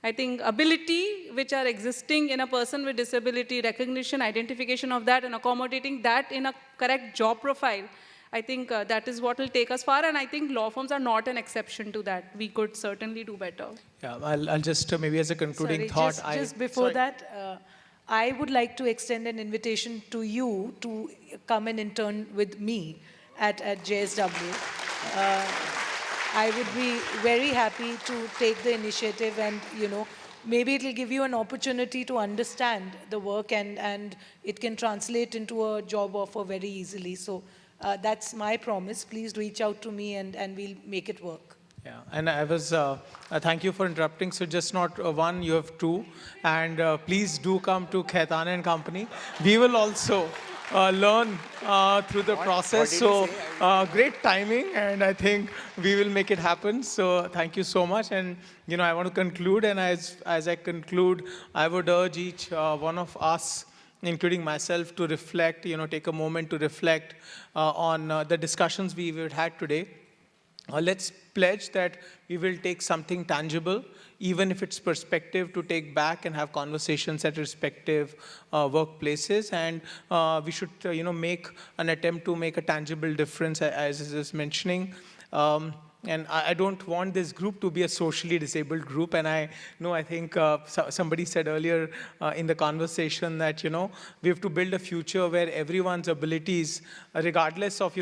I think ability which are existing in a person with disability, recognition, identification of that, and accommodating that in a correct job profile, I think that is what will take us far, and I think law firms are not an exception to that. We could certainly do better. Yeah, I'll just maybe as a concluding thought. Just before that, I would like to extend an invitation to you to come and intern with me at JSW. I would be very happy to take the initiative and, maybe it will give you an opportunity to understand the work and it can translate into a job offer very easily. So that's my promise. Please reach out to me and we'll make it work. Yeah, and I was, thank you for interrupting. So just not one, you have two. And please do come to Khaitan and Company. We will also learn through the process. So great timing, and I think we will make it happen. So thank you so much. And, I want to conclude. And as I conclude, I would urge each one of us, including myself, to reflect, take a moment to reflect on the discussions we've had today. Let's pledge that we will take something tangible, even if it's perspective, to take back and have conversations at respective workplaces. And we should, make an attempt to make a tangible difference, as I was mentioning. And I don't want this group to be a socially disabled group. And I think somebody said earlier in the conversation that, we have to build a future where everyone's abilities, regardless of,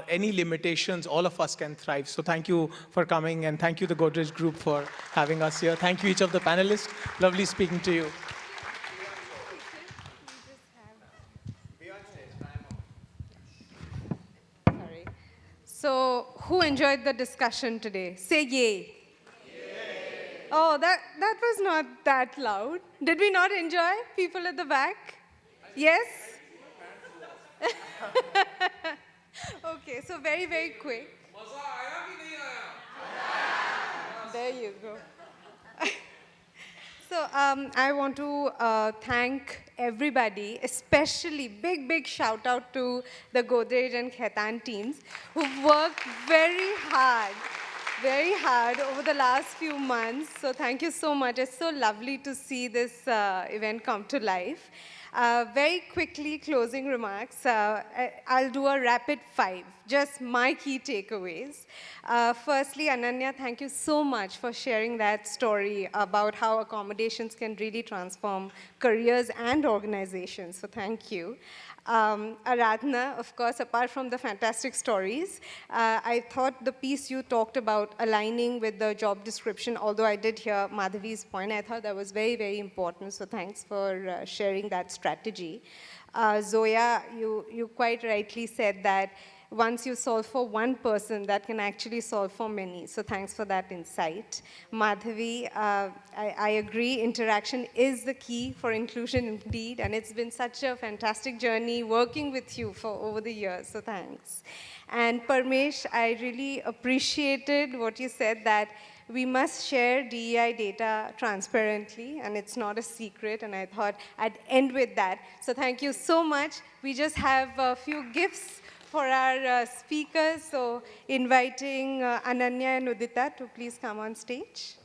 any limitations, all of us can thrive. So thank you for coming, and thank you, the Godrej Group, for having us here. Thank you, each of the panelists. Lovely speaking to you. So, who enjoyed the discussion today? Say yay. Yay. Oh, that was not that loud. Did we not enjoy? People at the back? Yes? Okay, so very, very quick. There you go. So I want to thank everybody, especially big shout out to the Godrej and Khaitan teams who've worked very hard over the last few months. So thank you so much. It's so lovely to see this event come to life. Very quickly, closing remarks. I'll do a rapid 5, just my key takeaways. Firstly, Ananya, thank you so much for sharing that story about how accommodations can really transform careers and organizations. So thank you. Aradhana, of course, apart from the fantastic stories, I thought the piece you talked about aligning with the job description, although I did hear Madhavi's point, I thought that was very, very important. So thanks for sharing that strategy. Zoya, you quite rightly said that once you solve for one person, that can actually solve for many. So thanks for that insight. Madhavi, I agree, interaction is the key for inclusion indeed, and it's been such a fantastic journey working with you for over the years, so thanks. And Parmesh, I really appreciated what you said, that we must share DEI data transparently, and it's not a secret, and I thought I'd end with that. So thank you so much. We just have a few gifts for our speakers, so inviting Ananya and Udita to please come on stage.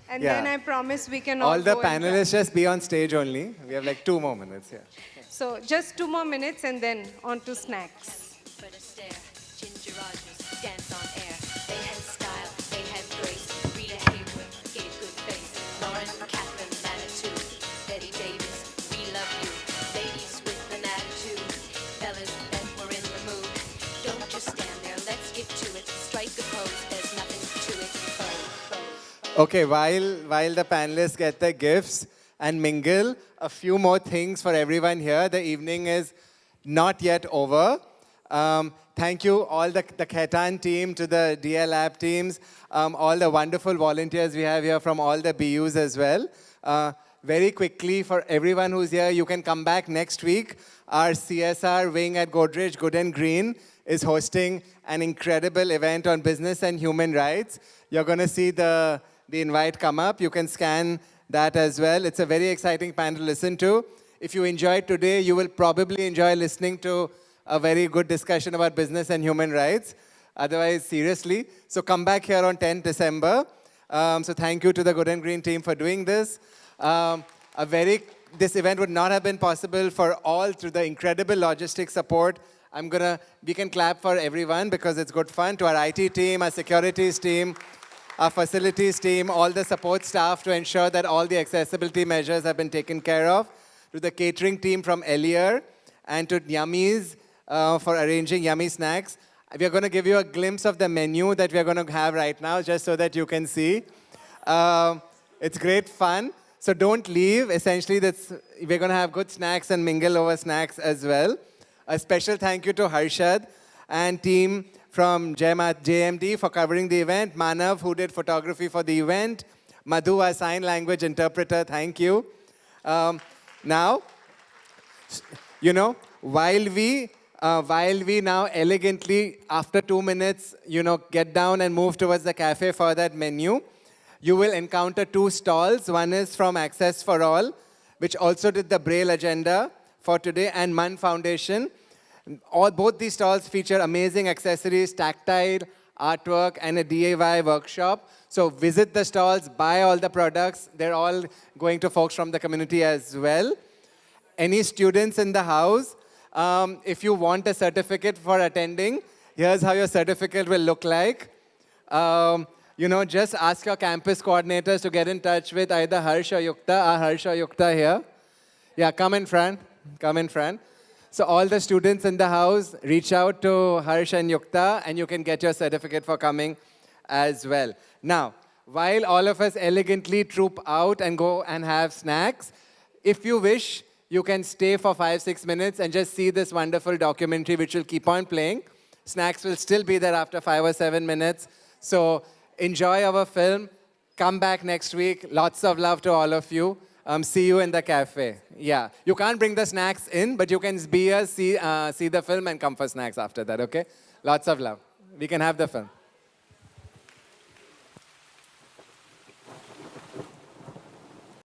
And then I promise we can all the go panelists just be on stage only. We have like 2 more minutes here. So just 2 more minutes and then on to snacks. But a stare, Ginger Rogers, dance on air. They had style, they had grace. Rita Hayworth gave good face. Lauren, Catherine, Manitou, Betty Davis, we love you. Ladies with an attitude, fellas that were in the mood. Don't just stand there, let's get to it. Strike a pose, there's nothing to it. Okay, while the panelists get their gifts and mingle, a few more things for everyone here. The evening is not yet over. Thank you, all the Khaitan team, to the DL Lab teams, all the wonderful volunteers we have here from all the BUs as well. Very quickly, for everyone who's here, you can come back next week. Our CSR wing at Godrej, Good and Green, is hosting an incredible event on business and human rights. You're going to see the invite come up. You can scan that as well. It's a very exciting panel to listen to. If you enjoyed today, you will probably enjoy listening to a very good discussion about business and human rights. Otherwise, seriously. So come back here on 10th December. So thank you to the Good and Green team for doing this. This event would not have been possible for all through the incredible logistic support. We can clap for everyone because it's good fun. To our IT team, our securities team, our facilities team, all the support staff to ensure that all the accessibility measures have been taken care of, to the catering team from Elier, and to Yummies for arranging yummy snacks. We are going to give you a glimpse of the menu that we are going to have right now, just so that you can see. It's great fun. So don't leave. Essentially, we're going to have good snacks and mingle over snacks as well. A special thank you to Harshad and team from JMD for covering the event. Manav, who did photography for the event. Madhu, our sign language interpreter, thank you. Now, you know, while we now elegantly, after 2 minutes, you know, get down and move towards the cafe for that menu, you will encounter 2 stalls. One is from Access for All, which also did the Braille agenda for today, and MAN Foundation. Both these stalls feature amazing accessories, tactile artwork, and a DIY workshop. So visit the stalls, buy all the products. They're all going to folks from the community as well. Any students in the house, if you want a certificate for attending, here's how your certificate will look like. You know, just ask your campus coordinators to get in touch with either Harsh or Yukta. Harsh or Yukta here. Yeah, come in front. Come in front. So all the students in the house, reach out to Harsh and Yukta, and you can get your certificate for coming as well. Now, while all of us elegantly troop out and go and have snacks, if you wish, you can stay for 5-6 minutes and just see this wonderful documentary, which will keep on playing. Snacks will still be there after 5 or 7 minutes. So enjoy our film. Come back next week. Lots of love to all of you. See you in the cafe. Yeah, you can't bring the snacks in, but you can be here, see the film, and come for snacks after that, okay? Lots of love. We can have the film.